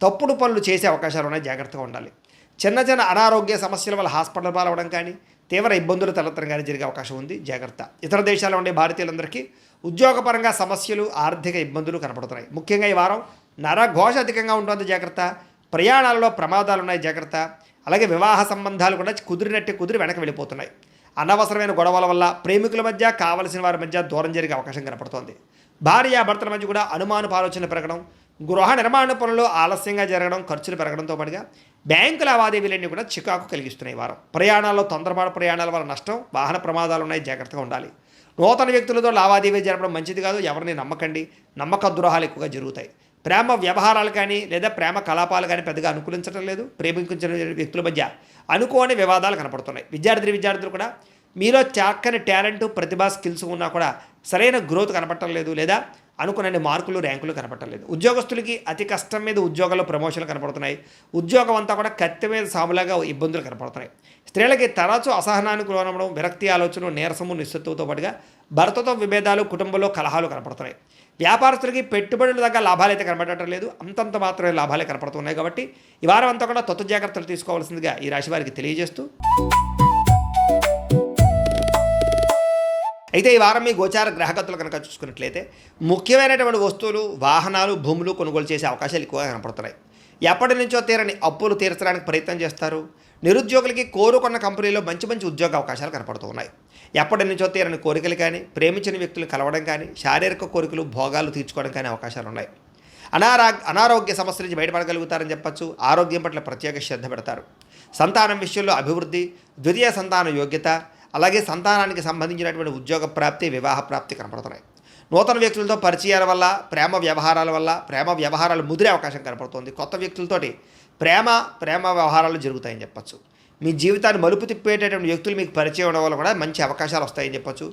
తప్పుడు పనులు చేసే అవకాశాలు ఉన్నాయి, జాగ్రత్తగా ఉండాలి. చిన్న చిన్న అనారోగ్య సమస్యల వల్ల హాస్పిటల్ పాలవడం కానీ, తీవ్ర ఇబ్బందులు తలెత్తడం కానీ జరిగే అవకాశం ఉంది, జాగ్రత్త. ఇతర దేశాల్లో ఉండే భారతీయులందరికీ ఉద్యోగపరంగా సమస్యలు, ఆర్థిక ఇబ్బందులు కనపడుతున్నాయి. ముఖ్యంగా ఈ వారం నరఘోష అధికంగా ఉంటుంది, జాగ్రత్త. ప్రయాణాలలో ప్రమాదాలు ఉన్నాయి, జాగ్రత్త. అలాగే వివాహ సంబంధాలు కూడా కుదిరి వెనక్కి వెళ్ళిపోతున్నాయి. అనవసరమైన గొడవల వల్ల ప్రేమికుల మధ్య, కావలసిన వారి మధ్య దూరం జరిగే అవకాశం కనపడుతోంది. భార్యాభర్తల మధ్య కూడా అనుమానపు ఆలోచనలు పెరగడం, గృహ నిర్మాణ పనులు ఆలస్యంగా జరగడం, ఖర్చులు పెరగడంతో పాటుగా బ్యాంకు లావాదేవీలన్నీ కూడా చికాకు కలిగిస్తున్నాయి. వారం ప్రయాణాల్లో తొందరపాటు ప్రయాణాల వల్ల నష్టం, వాహన ప్రమాదాలు ఉన్నాయి, జాగ్రత్తగా ఉండాలి. నూతన వ్యక్తులతో లావాదేవీలు జరపడం మంచిది కాదు. ఎవరిని నమ్మకండి, నమ్మక ద్రోహాలు ఎక్కువగా జరుగుతాయి. ప్రేమ వ్యవహారాలు కానీ లేదా ప్రేమ కలాపాలు కానీ పెద్దగా అనుకూలించడం లేదు. ప్రేమించిన వ్యక్తుల మధ్య అనుకోని వివాదాలు కనపడుతున్నాయి. విద్యార్థులు కూడా మీలో చక్కని టాలెంట్, ప్రతిభ, స్కిల్స్ ఉన్నా కూడా సరైన గ్రోత్ కనపడటం లేదు, లేదా అనుకున్న మార్కులు, ర్యాంకులు కనపడటం లేదు. ఉద్యోగస్తులకి అతి కష్టం మీద ఉద్యోగాల్లో ప్రమోషన్లు కనపడుతున్నాయి. ఉద్యోగం అంతా కూడా కత్తి మీద సాములాగా ఇబ్బందులు కనపడుతున్నాయి. స్త్రీలకి తరచూ అసహనానికి లోనవడం, విరక్తి ఆలోచన, నీరసము, నిస్సత్తుతో పాటుగా భర్తతో విభేదాలు, కుటుంబంలో కలహాలు కనపడుతున్నాయి. వ్యాపారస్తులకి పెట్టుబడుల దగ్గర లాభాలు అయితే కనపడటం లేదు, అంతంత మాత్రమే లాభాలే కనపడుతున్నాయి. కాబట్టి ఈ వారం అంతా కూడా తొత్తు జాగ్రత్తలు తీసుకోవాల్సిందిగా ఈ రాశి వారికి తెలియజేస్తూ, అయితే ఈ వారం మీ గోచార గ్రహగతులు కనుక చూసుకున్నట్లయితే ముఖ్యమైనటువంటి వస్తువులు, వాహనాలు, భూములు కొనుగోలు చేసే అవకాశాలు ఎక్కువగా కనపడుతున్నాయి. ఎప్పటి నుంచో తీరని అప్పులు తీర్చడానికి ప్రయత్నం చేస్తారు. నిరుద్యోగులకి కోరుకున్న కంపెనీలో మంచి మంచి ఉద్యోగ అవకాశాలు కనపడుతూ ఉన్నాయి. ఎప్పటి నుంచో తీరని కోరికలు కానీ, ప్రేమించిన వ్యక్తులు కలవడం కానీ, శారీరక కోరికలు, భోగాలు తీర్చుకోవడం కానీ అవకాశాలు ఉన్నాయి. అనారోగ్య సమస్యల నుంచి బయటపడగలుగుతారని చెప్పచ్చు. ఆరోగ్యం పట్ల ప్రత్యేక శ్రద్ధ పెడతారు. సంతానం విషయంలో అభివృద్ధి, ద్వితీయ సంతాన యోగ్యత, అలాగే సంతానానికి సంబంధించినటువంటి ఉద్యోగ ప్రాప్తి, వివాహ ప్రాప్తి కనపడుతున్నాయి. నూతన వ్యక్తులతో పరిచయాల వల్ల, ప్రేమ వ్యవహారాలు ముదిరే అవకాశం కనపడుతుంది. కొత్త వ్యక్తులతోటి ప్రేమ వ్యవహారాలు జరుగుతాయని చెప్పచ్చు. మీ జీవితాన్ని మలుపు తిప్పేటటువంటి వ్యక్తులు మీకు పరిచయం అవడం వల్ల కూడా మంచి అవకాశాలు వస్తాయని చెప్పచ్చు.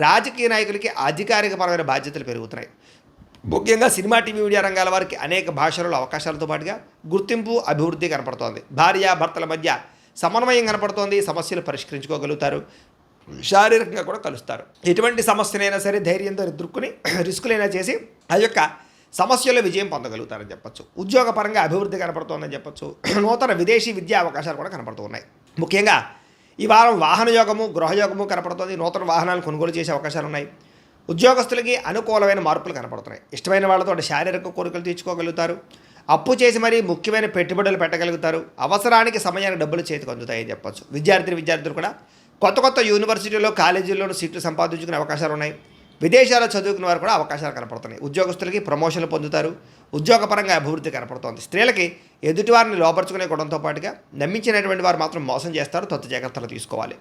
రాజకీయ నాయకులకి అధికారికపరమైన బాధ్యతలు పెరుగుతున్నాయి. ముఖ్యంగా సినిమా, టీవీ, మీడియా రంగాల వారికి అనేక భాషలలో అవకాశాలతో పాటుగా గుర్తింపు, అభివృద్ధి కనపడుతోంది. భార్యాభర్తల మధ్య సమన్వయం కనపడుతోంది. సమస్యలు పరిష్కరించుకోగలుగుతారు. శారీరకంగా కూడా కలుస్తారు. ఎటువంటి సమస్యలైనా సరే ధైర్యంతో ఎదుర్కొని రిస్కులైనా చేసి ఆ యొక్క సమస్యల్లో విజయం పొందగలుగుతారని చెప్పచ్చు. ఉద్యోగపరంగా అభివృద్ధి కనపడుతోందని చెప్పచ్చు. నూతన విదేశీ విద్యా అవకాశాలు కూడా కనపడుతూ ఉన్నాయి. ముఖ్యంగా ఈ వారం వాహన యోగము, గృహయోగము కనపడుతుంది. నూతన వాహనాలు కొనుగోలు చేసే అవకాశాలు ఉన్నాయి. ఉద్యోగస్తులకి అనుకూలమైన మార్పులు కనపడుతున్నాయి. ఇష్టమైన వాళ్ళతో శారీరక కోరికలు తీర్చుకోగలుగుతారు. అప్పు చేసి మరీ ముఖ్యమైన పెట్టుబడులు పెట్టగలుగుతారు. అవసరానికి సమయానికి డబ్బులు చేతికి అందుతాయని చెప్పచ్చు. విద్యార్థులు కూడా కొత్త యూనివర్సిటీలో, కాలేజీల్లోనూ సీట్లు సంపాదించుకునే అవకాశాలు ఉన్నాయి. విదేశాల్లో చదువుకునే వారు కూడా అవకాశాలు కనపడుతున్నాయి. ఉద్యోగస్తులకి ప్రమోషన్లు పొందుతారు. ఉద్యోగపరంగా అభివృద్ధి కనపడుతోంది. స్త్రీలకి ఎదుటివారిని లోపరుచుకునే గుణంతో పాటుగా నమ్మించినటువంటి వారు మాత్రం మోసం చేస్తారు. తొత్తు జాగ్రత్తలు తీసుకోవాలి.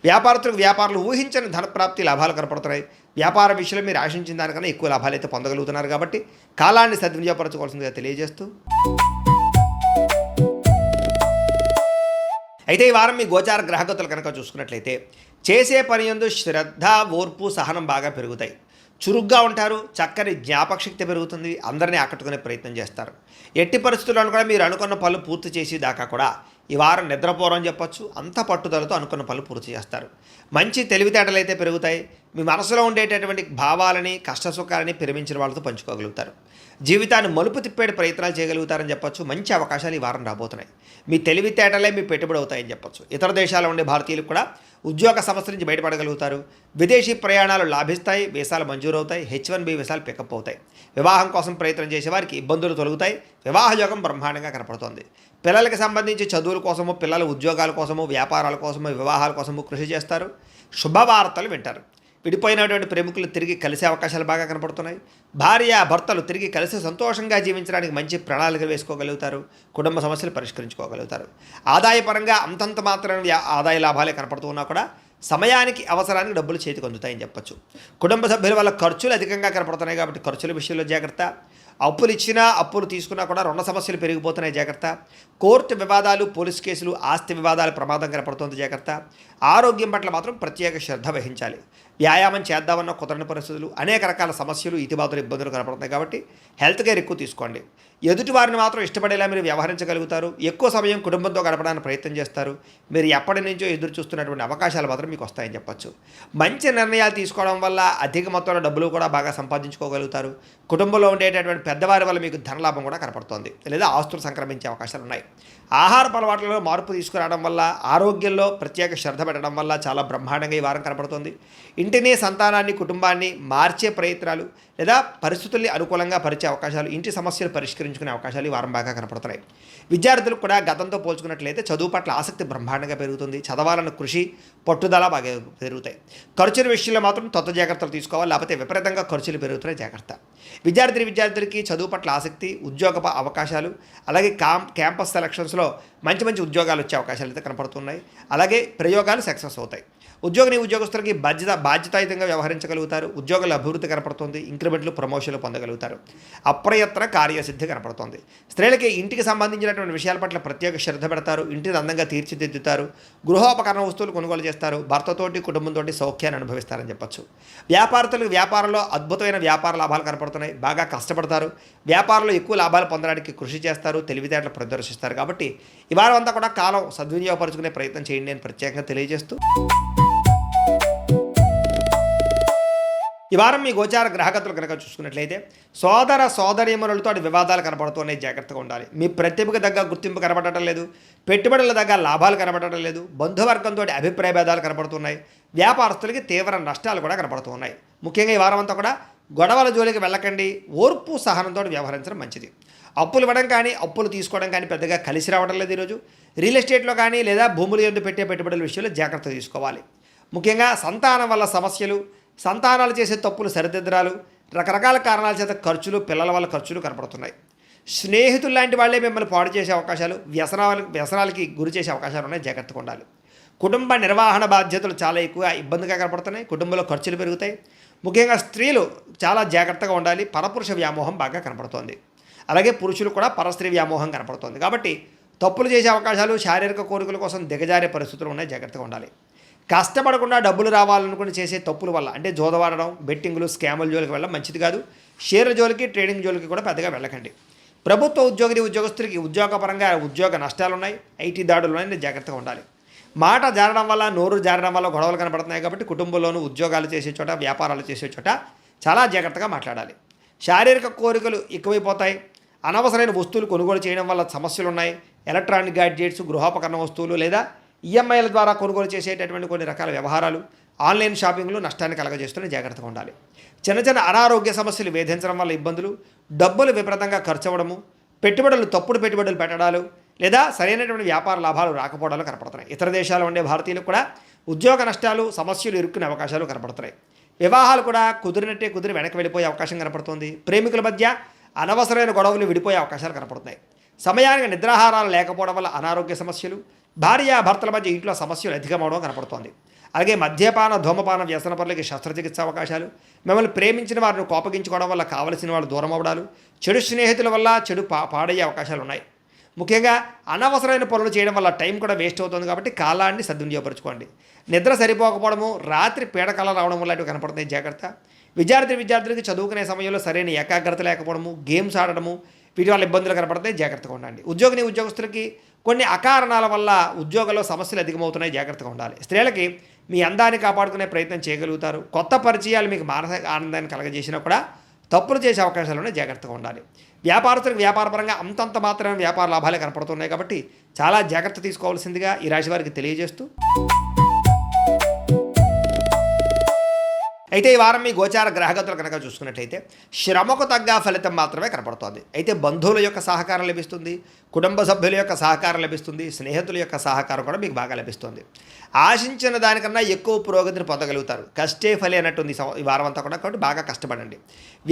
వ్యాపారస్తులకు వ్యాపారాలు ఊహించని ధనప్రాప్తి, లాభాలు కనపడుతున్నాయి. వ్యాపార విషయంలో మీరు ఆశించిన దానికన్నా ఎక్కువ లాభాలు అయితే పొందగలుగుతున్నారు. కాబట్టి కాలాన్ని సద్వినియోగపరచుకోవాల్సిందిగా తెలియజేస్తూ, అయితే ఈ వారం మీ గోచార గ్రహగతులు కనుక చూసుకున్నట్లయితే చేసే పని యందు శ్రద్ధ, ఓర్పు, సహనం బాగా పెరుగుతాయి. చురుగ్గా ఉంటారు. చక్కని జ్ఞాపకశక్తి పెరుగుతుంది. అందరినీ ఆకట్టుకునే ప్రయత్నం చేస్తారు. ఎట్టి పరిస్థితుల్లో కూడా మీరు అనుకున్న పనులు పూర్తి చేసి దాకా కూడా ఈ వారం నిద్రపోరని చెప్పచ్చు. అంత పట్టుదలతో అనుకున్న పనులు పూర్తి చేస్తారు. మంచి తెలివితేటలు అయితే పెరుగుతాయి. మీ మనసులో ఉండేటటువంటి భావాలని, కష్టసుఖాలని ప్రేమించిన వాళ్ళతో పంచుకోగలుగుతారు. జీవితాన్ని మలుపు తిప్పే ప్రయత్నాలు చేయగలుగుతారని చెప్పచ్చు. మంచి అవకాశాలు ఈ వారం రాబోతున్నాయి. మీ తెలివితేటలే మీ పెట్టుబడి అవుతాయని చెప్పచ్చు. ఇతర దేశాల్లో ఉండే భారతీయులకు కూడా ఉద్యోగ సమస్య నుంచి బయటపడగలుగుతారు. విదేశీ ప్రయాణాలు లాభిస్తాయి. వీసాలు మంజూరవుతాయి. H1B వీసాలు పికప్ అవుతాయి. వివాహం కోసం ప్రయత్నం చేసే వారికి ఇబ్బందులు తొలగుతాయి. వివాహ యోగం బ్రహ్మాండంగా కనపడుతోంది. పిల్లలకి సంబంధించి చదువుల కోసము, పిల్లల ఉద్యోగాల కోసము, వ్యాపారాల కోసము, వివాహాల కోసము కృషి చేస్తారు. శుభవార్తలు వింటారు. విడిపోయినటువంటి ప్రేమికులు తిరిగి కలిసే అవకాశాలు బాగా కనపడుతున్నాయి. భర్తలు తిరిగి కలిసి సంతోషంగా జీవించడానికి మంచి ప్రణాళికలు వేసుకోగలుగుతారు. కుటుంబ సమస్యలు పరిష్కరించుకోగలుగుతారు. ఆదాయపరంగా అంతంత మాత్రమే ఆదాయ లాభాలే కనపడుతూ ఉన్నా కూడా సమయానికి, అవసరానికి డబ్బులు చేతికి అందుతాయని చెప్పచ్చు. కుటుంబ సభ్యుల వల్ల ఖర్చులు అధికంగా కనపడుతున్నాయి. కాబట్టి ఖర్చుల విషయంలో జాగ్రత్త. అప్పులు ఇచ్చినా, అప్పులు తీసుకున్నా కూడా రుణ సమస్యలు పెరిగిపోతున్నాయి. జాగ్రత్త. కోర్టు వివాదాలు, పోలీస్ కేసులు, ఆస్తి వివాదాలు ప్రమాదం కనపడుతుంది. జాగ్రత్త. ఆరోగ్యం పట్ల మాత్రం ప్రత్యేక శ్రద్ధ వహించాలి. వ్యాయామం చేద్దామన్న కుదరని పరిస్థితులు, అనేక రకాల సమస్యలు, ఇతిబాతులు, ఇబ్బందులు కనపడుతున్నాయి. కాబట్టి హెల్త్ కేర్ ఎక్కువ తీసుకోండి. ఎదుటి వారిని మాత్రం ఇష్టపడేలా మీరు వ్యవహరించగలుగుతారు. ఎక్కువ సమయం కుటుంబంతో గడపడానికి ప్రయత్నం చేస్తారు. మీరు ఎప్పటి నుంచో ఎదురు చూస్తున్నటువంటి అవకాశాలు మాత్రం మీకు వస్తాయని చెప్పచ్చు. మంచి నిర్ణయాలు తీసుకోవడం వల్ల అధిక మొత్తంలో డబ్బులు కూడా బాగా సంపాదించుకోగలుగుతారు. కుటుంబంలో ఉండేటటువంటి పెద్దవారి వల్ల మీకు ధనలాభం కూడా కనపడుతోంది, లేదా ఆస్తులు సంక్రమించే అవకాశాలు ఉన్నాయి. ఆహారపు అలవాట్లలో మార్పు తీసుకురావడం వల్ల, ఆరోగ్యంలో ప్రత్యేక శ్రద్ధ పెట్టడం వల్ల చాలా బ్రహ్మాండంగా ఈ వారం కనపడుతుంది. ఇంటిని, సంతానాన్ని, కుటుంబాన్ని మార్చే ప్రయత్నాలు, లేదా పరిస్థితుల్ని అనుకూలంగా పరిచే అవకాశాలు, ఇంటి సమస్యలు పరిష్కరించుకునే అవకాశాలు ఈ వారం బాగా కనపడుతున్నాయి. విద్యార్థులకు కూడా గతంతో పోల్చుకున్నట్లయితే చదువు పట్ల ఆసక్తి బ్రహ్మాండంగా పెరుగుతుంది. చదవాలన్న కృషి, పట్టుదల బాగా పెరుగుతాయి. ఖర్చుల విషయంలో మాత్రం తొత్త జాగ్రత్తలు తీసుకోవాలి, లేకపోతే విపరీతంగా ఖర్చులు పెరుగుతున్నాయి. జాగ్రత్త. విద్యార్థులకి చదువు పట్ల ఆసక్తి, ఉద్యోగ అవకాశాలు, అలాగే క్యాంపస్ సెలక్షన్స్లో మంచి మంచి ఉద్యోగాలు వచ్చే అవకాశాలు అయితే కనపడుతున్నాయి. అలాగే ప్రయోగాలు సక్సెస్ అవుతాయి. ఉద్యోగస్తులకి బాధ్యతాయుతంగా వ్యవహరించగలుగుతారు. ఉద్యోగాల అభివృద్ధి కనపడుతుంది. ఇంక్రిమెంట్లు, ప్రమోషన్లు పొందగలుగుతారు. అప్రయత్న కార్యసిద్ధి కనపడుతుంది. స్త్రీలకి ఇంటికి సంబంధించినటువంటి విషయాల పట్ల ప్రత్యేక శ్రద్ధ పెడతారు. ఇంటిని అందంగా తీర్చిదిద్దుతారు. గృహోపకరణ వస్తువులు కొనుగోలు చేస్తారు. భర్తతోటి, కుటుంబంతో సౌఖ్యాన్ని అనుభవిస్తారని చెప్పచ్చు. వ్యాపారస్తులకు వ్యాపారంలో అద్భుతమైన వ్యాపార లాభాలు కనపడుతున్నాయి. బాగా కష్టపడతారు. వ్యాపారంలో ఎక్కువ లాభాలు పొందడానికి కృషి చేస్తారు. తెలివితేటలు ప్రదర్శిస్తారు. కాబట్టి ఈ వారం అంతా కూడా కాలం సద్వినియోగపరుచుకునే ప్రయత్నం చేయండి అని ప్రత్యేకంగా తెలియజేస్తూ, ఈ వారం మీ గోచార గ్రహగతులు కనుక చూసుకున్నట్లయితే సోదర సోదరీమణులతో వివాదాలు కనపడుతున్నాయి. జాగ్రత్తగా ఉండాలి. మీ ప్రతిభకు తగ్గ గుర్తింపు కనపడటం లేదు. పెట్టుబడుల దగ్గర లాభాలు కనపడటం లేదు. బంధువర్గంతో అభిప్రాయ భేదాలు కనపడుతున్నాయి. వ్యాపారస్తులకి తీవ్ర నష్టాలు కూడా కనపడుతున్నాయి. ముఖ్యంగా ఈ వారం అంతా కూడా గొడవల జోలికి వెళ్ళకండి. ఓర్పు సహనంతో వ్యవహరించడం మంచిది. అప్పులు ఇవ్వడం కానీ అప్పులు తీసుకోవడం కానీ పెద్దగా కలిసి రావడం లేదు. ఈరోజు రియల్ ఎస్టేట్లో కానీ లేదా భూములు యందు పెట్టే పెట్టుబడుల విషయంలో జాగ్రత్త తీసుకోవాలి. ముఖ్యంగా సంతానం వల్ల సమస్యలు, సంతానాలు చేసే తప్పులు సరిదిద్దరాలు, రకరకాల కారణాల చేత ఖర్చులు, పిల్లల వల్ల ఖర్చులు కనపడుతున్నాయి. స్నేహితులు లాంటి వాళ్ళే మిమ్మల్ని పాడు చేసే అవకాశాలు, వ్యసనాలకి గురి చేసే అవకాశాలు ఉన్నాయి. జాగ్రత్తగా ఉండాలి. కుటుంబ నిర్వహణ బాధ్యతలు చాలా ఎక్కువ ఇబ్బందిగా కనపడుతున్నాయి. కుటుంబంలో ఖర్చులు పెరుగుతాయి. ముఖ్యంగా స్త్రీలు చాలా జాగ్రత్తగా ఉండాలి. పరపురుష వ్యామోహం బాగా కనపడుతోంది. అలాగే పురుషులు కూడా పరస్త్రీ వ్యామోహం కనపడుతోంది. కాబట్టి తప్పులు చేసే అవకాశాలు, శారీరక కోరికల కోసం దిగజారే పరిస్థితులు ఉన్నాయి. జాగ్రత్తగా ఉండాలి. కష్టపడకుండా డబ్బులు రావాలనుకుని చేసే తప్పుల వల్ల అంటే జోదవాడడం, బెట్టింగులు, స్కాముల జోలికి వెళ్ళడం మంచిది కాదు. షేర్ల జోలికి, ట్రేడింగ్ జోలికి కూడా పెద్దగా వెళ్ళకండి. ప్రభుత్వ ఉద్యోగస్తులకి ఉద్యోగపరంగా ఉద్యోగ నష్టాలు ఉన్నాయి. ఐటీ దాడులు ఉన్నాయి. జాగ్రత్తగా ఉండాలి. మాట జారడం వల్ల, నోరు జారడం వల్ల గొడవలు కనపడుతున్నాయి. కాబట్టి కుటుంబంలోనూ ఉద్యోగాలు చేసే చోట, వ్యాపారాలు చేసే చోట చాలా జాగ్రత్తగా మాట్లాడాలి. శారీరక కోరికలు ఎక్కువైపోతాయి. అనవసరమైన వస్తువులు కొనుగోలు చేయడం వల్ల సమస్యలు ఉన్నాయి. ఎలక్ట్రానిక్ గ్యాడ్జెట్స్, గృహోపకరణ వస్తువులు లేదా ఈఎంఐల ద్వారా కొనుగోలు చేసేటటువంటి కొన్ని రకాల వ్యవహారాలు, ఆన్లైన్ షాపింగ్లు నష్టాన్ని కలగజేస్తూనే జాగ్రత్తగా ఉండాలి. చిన్న అనారోగ్య సమస్యలు వేధించడం వల్ల ఇబ్బందులు, డబ్బులు విపరీతంగా ఖర్చు అవ్వడము, తప్పుడు పెట్టుబడులు పెట్టడాలు లేదా సరైనటువంటి వ్యాపార లాభాలు రాకపోవడాలు కనపడుతున్నాయి. ఇతర దేశాల్లో ఉండే భారతీయులకు కూడా ఉద్యోగ నష్టాలు, సమస్యలు ఇరుక్కునే అవకాశాలు కనపడుతున్నాయి. వివాహాలు కూడా కుదిరి వెనక్కి వెళ్ళిపోయే అవకాశం కనపడుతుంది. ప్రేమికుల మధ్య అనవసరమైన గొడవలు విడిపోయే అవకాశాలు కనపడుతున్నాయి. సమయానికి నిద్రాహారాలు లేకపోవడం వల్ల అనారోగ్య సమస్యలు, భార్యాభర్తల మధ్య ఇంట్లో సమస్యలు అధికమవడం కనపడుతోంది. అలాగే మద్యపాన, ధూమపాన వ్యసన పనులకి శస్త్రచికిత్స అవకాశాలు, మిమ్మల్ని ప్రేమించిన వారిని కోపగించుకోవడం వల్ల కావలసిన వాళ్ళు దూరం అవ్వడాలు, చెడు స్నేహితుల వల్ల పాడయ్యే అవకాశాలు ఉన్నాయి. ముఖ్యంగా అనవసరమైన పనులు చేయడం వల్ల టైం కూడా వేస్ట్ అవుతుంది. కాబట్టి కాలాన్ని సద్వినియోగపరచుకోండి. నిద్ర సరిపోకపోవడము, రాత్రి పీడకల రావడం వల్ల ఇటు కనపడుతుంది. జాగ్రత్త. విద్యార్థులకి చదువుకునే సమయంలో సరైన ఏకాగ్రత లేకపోవడము, గేమ్స్ ఆడడము, వీటి వల్ల ఇబ్బందులు కనపడతాయి. జాగ్రత్తగా ఉండండి. ఉద్యోగస్తులకి కొన్ని అకారణాల వల్ల ఉద్యోగంలో సమస్యలు అధికమవుతున్నాయి. జాగ్రత్తగా ఉండాలి. స్త్రీలకి మీ అందాన్ని కాపాడుకునే ప్రయత్నం చేయగలుగుతారు. కొత్త పరిచయాలు మీకు మానసిక ఆనందాన్ని కలగజేసినా కూడా తప్పులు చేసే అవకాశాలను జాగ్రత్తగా ఉండాలి. వ్యాపారస్తులకు వ్యాపారపరంగా అంతంత మాత్రమే వ్యాపార లాభాలే కనపడుతున్నాయి. కాబట్టి చాలా జాగ్రత్త తీసుకోవాల్సిందిగా ఈ రాశి వారికి తెలియజేస్తూ, అయితే ఈ వారం మీ గోచార గ్రహగతులు కనుక చూసుకున్నట్లయితే శ్రమకు తగ్గ ఫలితం మాత్రమే కనపడుతోంది. అయితే బంధువుల యొక్క సహకారం లభిస్తుంది. కుటుంబ సభ్యుల యొక్క సహకారం లభిస్తుంది. స్నేహితుల యొక్క సహకారం కూడా మీకు బాగా లభిస్తుంది. ఆశించిన దానికన్నా ఎక్కువ పురోగతిని పొందగలుగుతారు. కష్టే ఫలి అన్నట్టుంది ఈ వారం అంతా కూడా. కాబట్టి బాగా కష్టపడండి.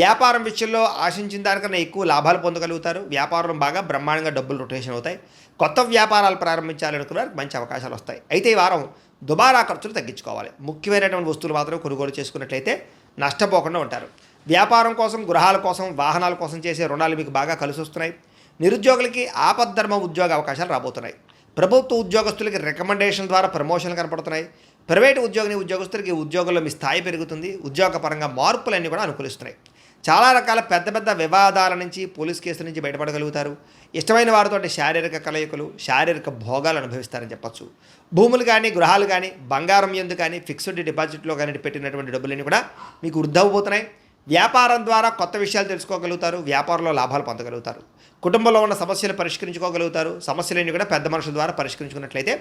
వ్యాపారం విషయంలో ఆశించిన దానికన్నా ఎక్కువ లాభాలు పొందగలుగుతారు. వ్యాపారం బాగా బ్రహ్మాండంగా డబ్బులు రొటేషన్ అవుతాయి. కొత్త వ్యాపారాలు ప్రారంభించాలనుకున్న మంచి అవకాశాలు వస్తాయి. అయితే ఈ వారం దుబారా ఖర్చులు తగ్గించుకోవాలి. ముఖ్యమైనటువంటి వస్తువులు మాత్రం కొనుగోలు చేసుకున్నట్లయితే నష్టపోకుండా ఉంటారు. వ్యాపారం కోసం, గృహాల కోసం, వాహనాల కోసం చేసే రుణాలు మీకు బాగా కలిసి వస్తున్నాయి. నిరుద్యోగులకి ఆపద్ధర్మ ఉద్యోగ అవకాశాలు రాబోతున్నాయి. ప్రభుత్వ ఉద్యోగస్తులకి రికమెండేషన్ ద్వారా ప్రమోషన్లు కనపడుతున్నాయి. ప్రైవేటు ఉద్యోగస్తులకి ఉద్యోగంలో మీ స్థాయి పెరుగుతుంది. ఉద్యోగపరంగా మార్పులన్నీ కూడా అనుకూలిస్తున్నాయి. చాలా రకాల పెద్ద వివాదాల నుంచి, పోలీస్ కేసుల నుంచి బయటపడగలుగుతారు. ఇష్టమైన వారితో శారీరక కలయికలు, శారీరక భోగాలు అనుభవిస్తారని చెప్పచ్చు. భూములు కానీ, గృహాలు కానీ, బంగారం ఎందు కానీ, ఫిక్స్డ్ డిపాజిట్లో కానీ పెట్టినటువంటి డబ్బులన్నీ కూడా మీకు వృద్ధవబోతున్నాయి. వ్యాపారం ద్వారా కొత్త విషయాలు తెలుసుకోగలుగుతారు. వ్యాపారంలో లాభాలు పొందగలుగుతారు. కుటుంబంలో ఉన్న సమస్యలు పరిష్కరించుకోగలుగుతారు. సమస్యలన్నీ కూడా పెద్ద మనుషుల ద్వారా పరిష్కరించుకున్నట్లయితే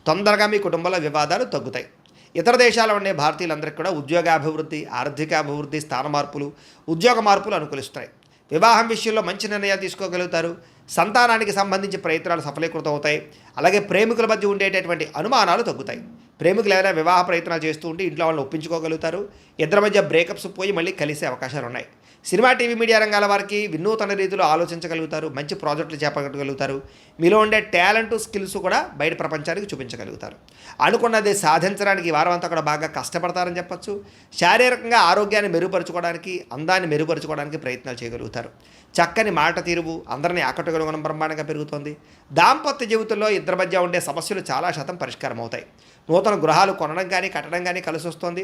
తొందరగా మీ కుటుంబంలో వివాదాలు తగ్గుతాయి. ఇతర దేశాల్లో ఉండే భారతీయులందరికీ కూడా ఉద్యోగాభివృద్ధి, ఆర్థికాభివృద్ధి, స్థాన మార్పులు, ఉద్యోగ మార్పులు అనుకూలిస్తాయి. వివాహం విషయంలో మంచి నిర్ణయాలు తీసుకోగలుగుతారు. సంతానానికి సంబంధించి ప్రయత్నాలు సఫలీకృతం అవుతాయి. అలాగే ప్రేమికుల మధ్య ఉండేటటువంటి అనుమానాలు తగ్గుతాయి. ప్రేమికులు ఏదైనా వివాహ ప్రయత్నాలు చేస్తూ ఉంటే ఇంట్లో వాళ్ళని ఒప్పించుకోగలుగుతారు. ఇద్దరి మధ్య బ్రేకప్స్ పోయి మళ్ళీ కలిసే అవకాశాలు ఉన్నాయి. సినిమా, టీవీ, మీడియా రంగాల వారికి వినూతన రీతిలో ఆలోచించగలుగుతారు, మంచి ప్రాజెక్టులు చేపట్టగలుగుతారు. మీలో ఉండే టాలెంట్, స్కిల్స్ కూడా బయట ప్రపంచానికి చూపించగలుగుతారు. అనుకున్నది సాధించడానికి ఈ వారం అంతా కూడా బాగా కష్టపడతారని చెప్పొచ్చు. శారీరకంగా ఆరోగ్యాన్ని మెరుగుపరుచుకోవడానికి, అందాన్ని మెరుగుపరుచుకోవడానికి ప్రయత్నాలు చేయగలుగుతారు. చక్కని మాట తీరువు అందరినీ ఆకట్టుకోవడం బ్రహ్మాండంగా పెరుగుతోంది. దాంపత్య జీవితంలో ఇద్దరి మధ్య ఉండే సమస్యలు చాలా శాతం పరిష్కారం అవుతాయి. నూతన గృహాలు కొనడం కానీ కట్టడం కానీ కలిసి వస్తుంది.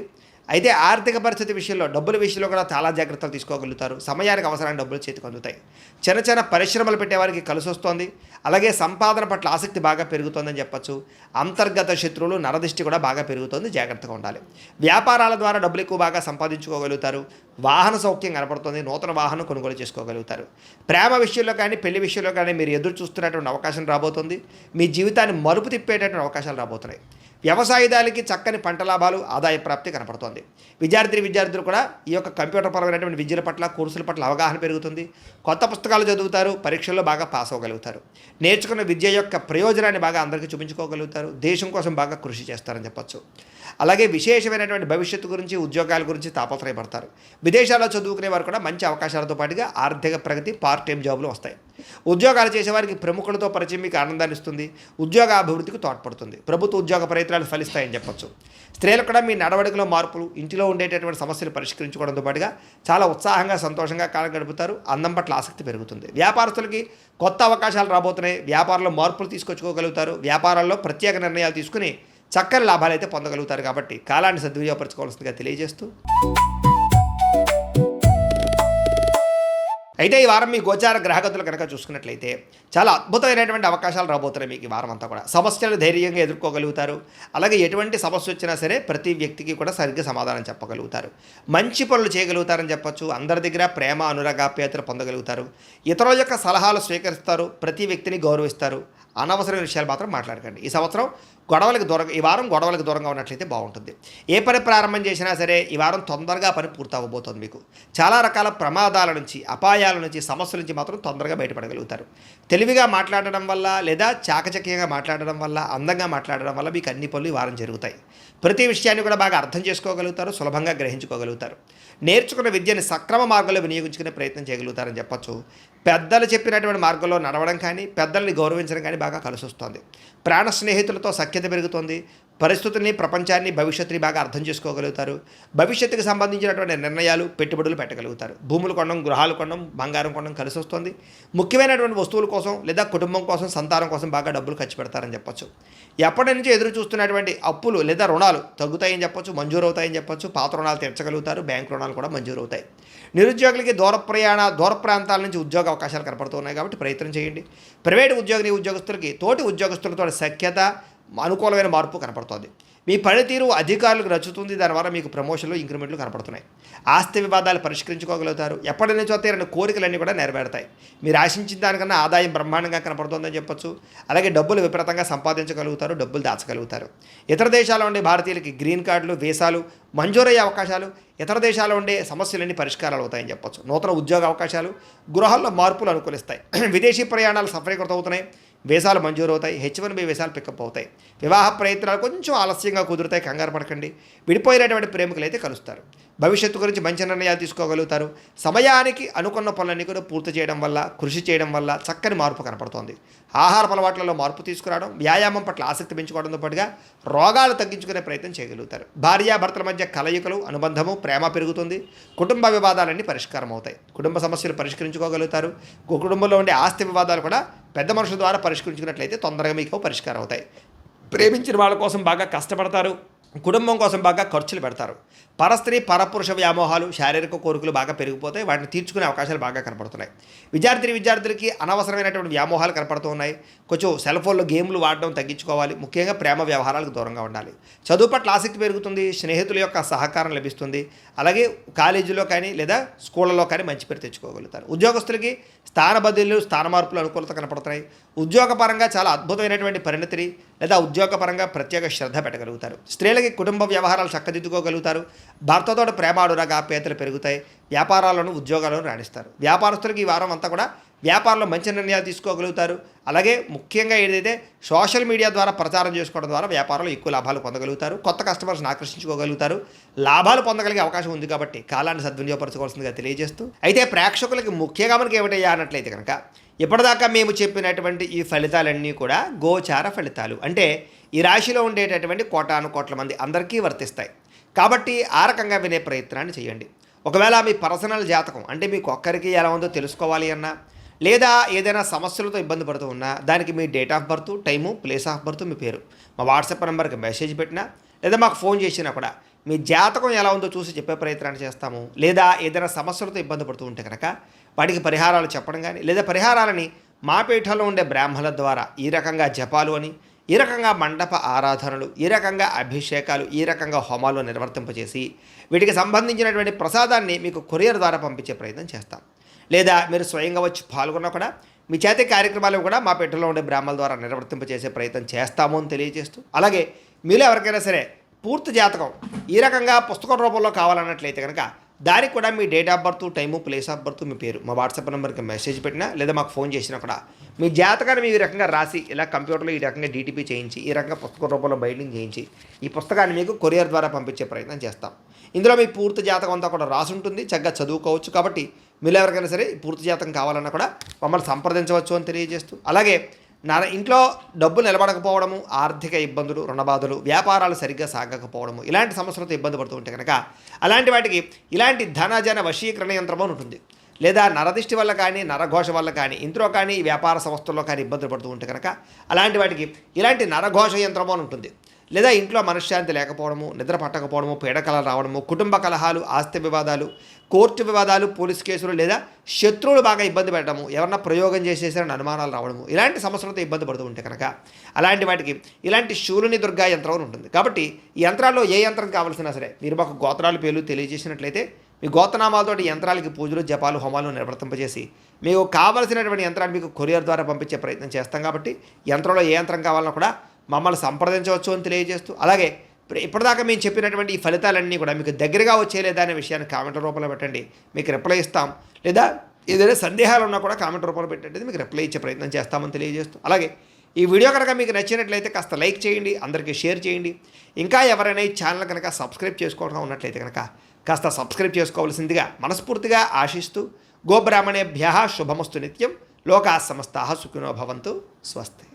అయితే ఆర్థిక పరిస్థితి విషయంలో, డబ్బుల విషయంలో కూడా చాలా జాగ్రత్తలు తీసుకోగలుగుతారు. సమయానికి అవసరానికి డబ్బులు చేతికి అందుతాయి. చిన్న చిన్న పరిశ్రమలు పెట్టేవారికి కలిసి వస్తుంది. అలాగే సంపాదన పట్ల ఆసక్తి బాగా పెరుగుతుందని చెప్పచ్చు. అంతర్గత శత్రువులు, నరదిష్టి కూడా బాగా పెరుగుతుంది, జాగ్రత్తగా ఉండాలి. వ్యాపారాల ద్వారా డబ్బులు ఎక్కువ బాగా సంపాదించుకోగలుగుతారు. వాహన సౌఖ్యం కనపడుతుంది, నూతన వాహనం కొనుగోలు చేసుకోగలుగుతారు. ప్రేమ విషయంలో కానీ పెళ్లి విషయంలో కానీ మీరు ఎదురు చూస్తున్నటువంటి అవకాశం రాబోతుంది. మీ జీవితాన్ని మలుపు తిప్పేటటువంటి అవకాశాలు రాబోతున్నాయి. వ్యవసాయదారులకి చక్కని పంట లాభాలు, ఆదాయ ప్రాప్తి కనపడుతోంది. విద్యార్థులు కూడా ఈ యొక్క కంప్యూటర్ పరమైనటువంటి విద్యల పట్ల, కోర్సుల పట్ల అవగాహన పెరుగుతుంది. కొత్త పుస్తకాలు చదువుతారు, పరీక్షల్లో బాగా పాస్ అవ్వగలుగుతారు. నేర్చుకున్న విద్య యొక్క ప్రయోజనాన్ని బాగా అందరికీ చూపించుకోగలుగుతారు. దేశం కోసం బాగా కృషి చేస్తారని చెప్పొచ్చు. అలాగే విశేషమైనటువంటి భవిష్యత్తు గురించి, ఉద్యోగాల గురించి తాపత్రయపడతారు. విదేశాల్లో చదువుకునే వారు కూడా మంచి అవకాశాలతో పాటుగా ఆర్థిక ప్రగతి, పార్ట్ టైం జాబులు వస్తాయి. ఉద్యోగాలు చేసేవారికి ప్రముఖులతో పరిచయం మీకు ఆనందాన్ని ఇస్తుంది. ఉద్యోగ అభివృద్ధికి తోడ్పడుతుంది. ప్రభుత్వ ఉద్యోగ ప్రయత్నాలు ఫలిస్తాయని చెప్పొచ్చు. స్త్రీలు కూడా మీ నడవడికలో మార్పులు, ఇంటిలో ఉండేటటువంటి సమస్యలు పరిష్కరించుకోవడంతో పాటుగా చాలా ఉత్సాహంగా, సంతోషంగా కాలం గడుపుతారు. అందం పట్ల ఆసక్తి పెరుగుతుంది. వ్యాపారస్తులకి కొత్త అవకాశాలు రాబోతున్నాయి. వ్యాపారంలో మార్పులు తీసుకొచ్చుకోగలుగుతారు. వ్యాపారాల్లో ప్రత్యేక నిర్ణయాలు తీసుకుని చక్కని లాభాలు అయితే పొందగలుగుతారు. కాబట్టి కాలాన్ని సద్వినియోగపరచుకోవాల్సిందిగా తెలియజేస్తూ, అయితే ఈ వారం మీ గోచార గ్రహగతులు కనుక చూసుకున్నట్లయితే చాలా అద్భుతమైనటువంటి అవకాశాలు రాబోతున్నాయి. మీకు ఈ వారం అంతా కూడా సమస్యలు ధైర్యంగా ఎదుర్కోగలుగుతారు. అలాగే ఎటువంటి సమస్య వచ్చినా సరే ప్రతి వ్యక్తికి కూడా సరిగ్గా సమాధానం చెప్పగలుగుతారు. మంచి పనులు చేయగలుగుతారని చెప్పొచ్చు. అందరి దగ్గర ప్రేమ, అనురాగాప్యాయతలు పొందగలుగుతారు. ఇతరుల యొక్క సలహాలు స్వీకరిస్తారు. ప్రతి వ్యక్తిని గౌరవిస్తారు. అనవసరమైన విషయాలు మాత్రం మాట్లాడకండి. ఈ వారం గొడవలకు దూరంగా ఉన్నట్లయితే బాగుంటుంది. ఏ పని ప్రారంభం చేసినా సరే ఈ వారం తొందరగా పని పూర్తవబోతోంది. మీకు చాలా రకాల ప్రమాదాల నుంచి, అపాయాల నుంచి, సమస్యల నుంచి మాత్రం తొందరగా బయటపడగలుగుతారు. తెలివిగా మాట్లాడడం వల్ల, లేదా చాకచక్యంగా మాట్లాడడం వల్ల, అందంగా మాట్లాడడం వల్ల మీకు అన్ని పనులు ఈ వారం జరుగుతాయి. ప్రతి విషయాన్ని కూడా బాగా అర్థం చేసుకోగలుగుతారు. సులభంగా గ్రహించుకోగలుగుతారు. నేర్చుకున్న విద్యని సక్రమ మార్గంలో వినియోగించుకునే ప్రయత్నం చేయగలుగుతారని చెప్పొచ్చు. పెద్దలు చెప్పినటువంటి మార్గంలో నడవడం కానీ, పెద్దల్ని గౌరవించడం కానీ బాగా కలిసి వస్తుంది. ప్రాణ స్నేహితులతో సఖ్యత పెరుగుతుంది. పరిస్థితుల్ని, ప్రపంచాన్ని, భవిష్యత్తుని బాగా అర్థం చేసుకోగలుగుతారు. భవిష్యత్తుకు సంబంధించినటువంటి నిర్ణయాలు, పెట్టుబడులు పెట్టగలుగుతారు. భూములు కొనడం, గృహాలు కొనడం, బంగారం కొనడం కలిసి వస్తుంది. ముఖ్యమైనటువంటి వస్తువుల కోసం లేదా కుటుంబం కోసం, సంతానం కోసం బాగా డబ్బులు ఖర్చు పెడతారని చెప్పొచ్చు. ఎప్పటి నుంచో ఎదురు చూస్తున్నటువంటి అప్పులు లేదా రుణాలు తగ్గుతాయని చెప్పొచ్చు, మంజూరు అవుతాయని చెప్పొచ్చు. పాత రుణాలు తీర్చగలుగుతారు. బ్యాంకు రుణాలు కూడా మంజూరు అవుతాయి. నిరుద్యోగులకి దూర ప్రాంతాల నుంచి ఉద్యోగ అవకాశాలు కనపడుతున్నాయి కాబట్టి ప్రయత్నం చేయండి. ప్రైవేటు ఉద్యోగస్తులకి తోటి ఉద్యోగస్తులతో సఖ్యత, అనుకూలమైన మార్పు కనపడుతుంది. మీ పనితీరు అధికారులకు నచ్చుతుంది. దానివల్ల మీకు ప్రమోషన్లు, ఇంక్రిమెంట్లు కనపడుతున్నాయి. ఆస్తి వివాదాలు పరిష్కరించుకోగలుగుతారు. ఎప్పటి నుంచో తీరని కోరికలన్నీ కూడా నెరవేరుతాయి. మీరు ఆశించిన దానికన్నా ఆదాయం బ్రహ్మాండంగా కనపడుతుందని చెప్పొచ్చు. అలాగే డబ్బులు విపరీతంగా సంపాదించగలుగుతారు. డబ్బులు దాచగలుగుతారు. ఇతర దేశాల్లో ఉండే భారతీయులకి గ్రీన్ కార్డులు, వీసాలు మంజూరయ్యే అవకాశాలు, ఇతర దేశాల్లో ఉండే సమస్యలన్నీ పరిష్కారాలు అవుతాయని చెప్పొచ్చు. నూతన ఉద్యోగ అవకాశాలు, గృహాల్లో మార్పులు అనుకూలిస్తాయి. విదేశీ ప్రయాణాలు సఫలీకృతం అవుతున్నాయి. వీసాలు మంజూరు అవుతాయి. H1B వీసాలు పికప్ అవుతాయి. వివాహ ప్రయత్నాలు కొంచెం ఆలస్యంగా కుదురుతాయి. కంగారు పడకండి. విడిపోయినటువంటి ప్రేమికులు అయితే కలుస్తారు. భవిష్యత్తు గురించి మంచి నిర్ణయాలు తీసుకోగలుగుతారు. సమయానికి అనుకున్న పనులన్నీ కూడా పూర్తి చేయడం వల్ల, కృషి చేయడం వల్ల చక్కని మార్పు కనపడుతోంది. ఆహార అలవాట్లలో మార్పు తీసుకురావడం, వ్యాయామం పట్ల ఆసక్తి పెంచుకోవడంతో పాటుగా రోగాలు తగ్గించుకునే ప్రయత్నం చేయగలుగుతారు. భార్యాభర్తల మధ్య కలయికలు, అనుబంధము, ప్రేమ పెరుగుతుంది. కుటుంబ వివాదాలన్నీ పరిష్కారం అవుతాయి. కుటుంబ సమస్యలు పరిష్కరించుకోగలుగుతారు. కుటుంబంలో ఉండే ఆస్తి వివాదాలు కూడా పెద్ద మనుషుల ద్వారా పరిష్కరించుకున్నట్లయితే తొందరగా మీకు పరిష్కారం అవుతాయి. ప్రేమించిన వాళ్ళ కోసం బాగా కష్టపడతారు. కుటుంబం కోసం బాగా ఖర్చులు పెడతారు. పరస్త్రీ పరపురుష వ్యామోహాలు, శారీరక కోరికలు బాగా పెరిగిపోతాయి. వాటిని తీర్చుకునే అవకాశాలు బాగా కనపడుతున్నాయి. విద్యార్థులకి అనవసరమైనటువంటి వ్యామోహాలు కనపడుతూ ఉన్నాయి. కొంచెం సెల్ ఫోన్లో గేమ్లు వాడడం తగ్గించుకోవాలి. ముఖ్యంగా ప్రేమ వ్యవహారాలకు దూరంగా ఉండాలి. చదువు పట్ల ఆసక్తి పెరుగుతుంది. స్నేహితుల యొక్క సహకారం లభిస్తుంది. అలాగే కాలేజీలో కానీ లేదా స్కూళ్ళలో కానీ మంచి పేరు తెచ్చుకోగలుగుతారు. ఉద్యోగస్తులకి స్థాన బదిలీలు, స్థాన మార్పులు అనుకూలత కనపడుతున్నాయి. ఉద్యోగపరంగా చాలా అద్భుతమైనటువంటి పరిణతిని లేదా ఉద్యోగపరంగా ప్రత్యేక శ్రద్ధ పెట్టగలుగుతారు. స్త్రీలకి కుటుంబ వ్యవహారాలు చక్కదిద్దుకోగలుగుతారు. భర్తతో ప్రేమ, అనురాగాప్యాయతలు పెరుగుతాయి. వ్యాపారాలను, ఉద్యోగాలను రాణిస్తారు. వ్యాపారస్తులకి ఈ వారం అంతా కూడా వ్యాపారంలో మంచి నిర్ణయాలు తీసుకోగలుగుతారు. అలాగే ముఖ్యంగా ఏదైతే సోషల్ మీడియా ద్వారా ప్రచారం చేసుకోవడం ద్వారా వ్యాపారంలో ఎక్కువ లాభాలు పొందగలుగుతారు, కొత్త కస్టమర్స్ని ఆకర్షించుకోగలుగుతారు, లాభాలు పొందగలిగే అవకాశం ఉంది. కాబట్టి కాలాన్ని సద్వినియోగపరచుకోవాల్సిందిగా తెలియజేస్తూ, అయితే ప్రేక్షకులకి ముఖ్యంగా మనకి ఏమిటయ్యా అన్నట్లయితే కనుక ఇప్పటిదాకా మేము చెప్పినటువంటి ఈ ఫలితాలన్నీ కూడా గోచార ఫలితాలు, అంటే ఈ రాశిలో ఉండేటటువంటి కోటాను కోట్ల మంది అందరికీ వర్తిస్తాయి. కాబట్టి ఆ రకంగా వినే ప్రయత్నాన్ని చేయండి. ఒకవేళ మీ పర్సనల్ జాతకం అంటే మీకు ఒక్కరికి ఎలా ఉందో తెలుసుకోవాలి అన్నా, లేదా ఏదైనా సమస్యలతో ఇబ్బంది పడుతూ ఉన్నా, దానికి మీ date of birth, time, place of birth, మీ పేరు మా వాట్సాప్ నెంబర్కి మెసేజ్ పెట్టినా, లేదా మాకు ఫోన్ చేసినా కూడా మీ జాతకం ఎలా ఉందో చూసి చెప్పే ప్రయత్నాన్ని చేస్తాము. లేదా ఏదైనా సమస్యలతో ఇబ్బంది పడుతూ ఉంటే కనుక వాటికి పరిహారాలు చెప్పడం కానీ, లేదా పరిహారాలని మా పీఠంలో ఉండే బ్రాహ్మణుల ద్వారా ఈ రకంగా జపాలు అని, ఈ రకంగా మండప ఆరాధనలు, ఈ రకంగా అభిషేకాలు, ఈ రకంగా హోమాలు నిర్వర్తింపజేసి వీటికి సంబంధించినటువంటి ప్రసాదాన్ని మీకు కొరియర్ ద్వారా పంపించే ప్రయత్నం చేస్తాం. లేదా మీరు స్వయంగా వచ్చి పాల్గొన్నా కూడా మీ చేతి కార్యక్రమాలు కూడా మా పీఠంలో ఉండే బ్రాహ్మణుల ద్వారా నిర్వర్తింపజేసే ప్రయత్నం చేస్తాము అని తెలియజేస్తూ, అలాగే మీలో ఎవరికైనా సరే పూర్తి జాతకం ఈ రకంగా పుస్తకం రూపంలో కావాలన్నట్లయితే కనుక దానికి కూడా మీ date of birth, time, place of birth, మీ పేరు మా వాట్సాప్ నెంబర్కి మెసేజ్ పెట్టినా, లేదా మాకు ఫోన్ చేసినా కూడా మీ జాతకాన్ని మీ ఈ రకంగా రాసి ఇలా కంప్యూటర్లో ఈ రకంగా డీటీపీ చేయించి, ఈ రకంగా పుస్తకం రూపంలో బైండింగ్ చేయించి ఈ పుస్తకాన్ని మీకు కొరియర్ ద్వారా పంపించే ప్రయత్నం చేస్తాం. ఇందులో మీ పూర్తి జాతకం అంతా కూడా రాసి ఉంటుంది, చక్కగా చదువుకోవచ్చు. కాబట్టి మీరు ఎవరికైనా సరే పూర్తి జాతకం కావాలన్నా కూడా మమ్మల్ని సంప్రదించవచ్చు అని తెలియజేస్తూ, అలాగే ఇంట్లో డబ్బు నిలబడకపోవడము, ఆర్థిక ఇబ్బందులు, రుణబాధలు, వ్యాపారాలు సరిగ్గా సాగకపోవడము, ఇలాంటి సమస్యలతో ఇబ్బంది పడుతూ ఉంటే కనుక అలాంటి వాటికి ఇలాంటి ధనజన వశీకరణ యంత్రం అని ఉంటుంది. లేదా నరదిష్టి వల్ల కానీ, నరఘోష వల్ల కానీ, ఇంట్లో కానీ, వ్యాపార సంస్థల్లో కానీ ఇబ్బందులు పడుతూ ఉంటే కనుక అలాంటి వాటికి ఇలాంటి నరఘోష యంత్రం అని ఉంటుంది. లేదా ఇంట్లో మనశ్శాంతి లేకపోవడము, నిద్ర పట్టకపోవడము, పీడకలలు రావడము, కుటుంబ కలహాలు, ఆస్తి వివాదాలు, కోర్టు వివాదాలు, పోలీస్ కేసులు, లేదా శత్రువులు బాగా ఇబ్బంది పెట్టడము, ఎవరన్నా ప్రయోగం చేసేసారని అనుమానాలు రావడము, ఇలాంటి సమస్యలతో ఇబ్బంది పడుతూ ఉంటే కనుక అలాంటి వాటికి ఇలాంటి శూలుని దుర్గా యంత్రం అని ఉంటుంది. కాబట్టి ఈ యంత్రాల్లో ఏ యంత్రం కావాల్సినా సరే మీరు మాకు గోత్రాలు పేర్లు తెలియజేసినట్లయితే మీ గోత్రనామాలతోటి యంత్రాలకి పూజలు, జపాలు, హోమాలు నిర్వర్తింపజేసి మీకు కావలసినటువంటి యంత్రాన్ని మీకు కొరియర్ ద్వారా పంపించే ప్రయత్నం చేస్తాం. కాబట్టి యంత్రంలో ఏ యంత్రం కావాలన్నా కూడా మమ్మల్ని సంప్రదించవచ్చు అని తెలియజేస్తూ, అలాగే ఇప్పటిదాకా మేము చెప్పినటువంటి ఈ ఫలితాలన్నీ కూడా మీకు దగ్గరగా వచ్చేలేదా అనే విషయాన్ని కామెంట్ రూపంలో పెట్టండి, మీకు రిప్లై ఇస్తాం. లేదా ఏదైనా సందేహాలు ఉన్నా కూడా కామెంట్ రూపంలో పెట్టండి, మీకు రిప్లై ఇచ్చే ప్రయత్నం చేస్తామని తెలియజేస్తూ, అలాగే ఈ వీడియో కనుక మీకు నచ్చినట్లయితే కాస్త లైక్ చేయండి, అందరికీ షేర్ చేయండి. ఇంకా ఎవరైనా ఈ ఛానల్ కనుక సబ్స్క్రైబ్ చేసుకోవడం ఉన్నట్లయితే కనుక కాస్త సబ్స్క్రైబ్ చేసుకోవాల్సిందిగా మనస్ఫూర్తిగా ఆశిస్తూ, గోబ్రాహ్మణేభ్యః శుభమస్తు నిత్యం, లోకాః సమస్తాః సుఖినో భవంతు. స్వస్తి.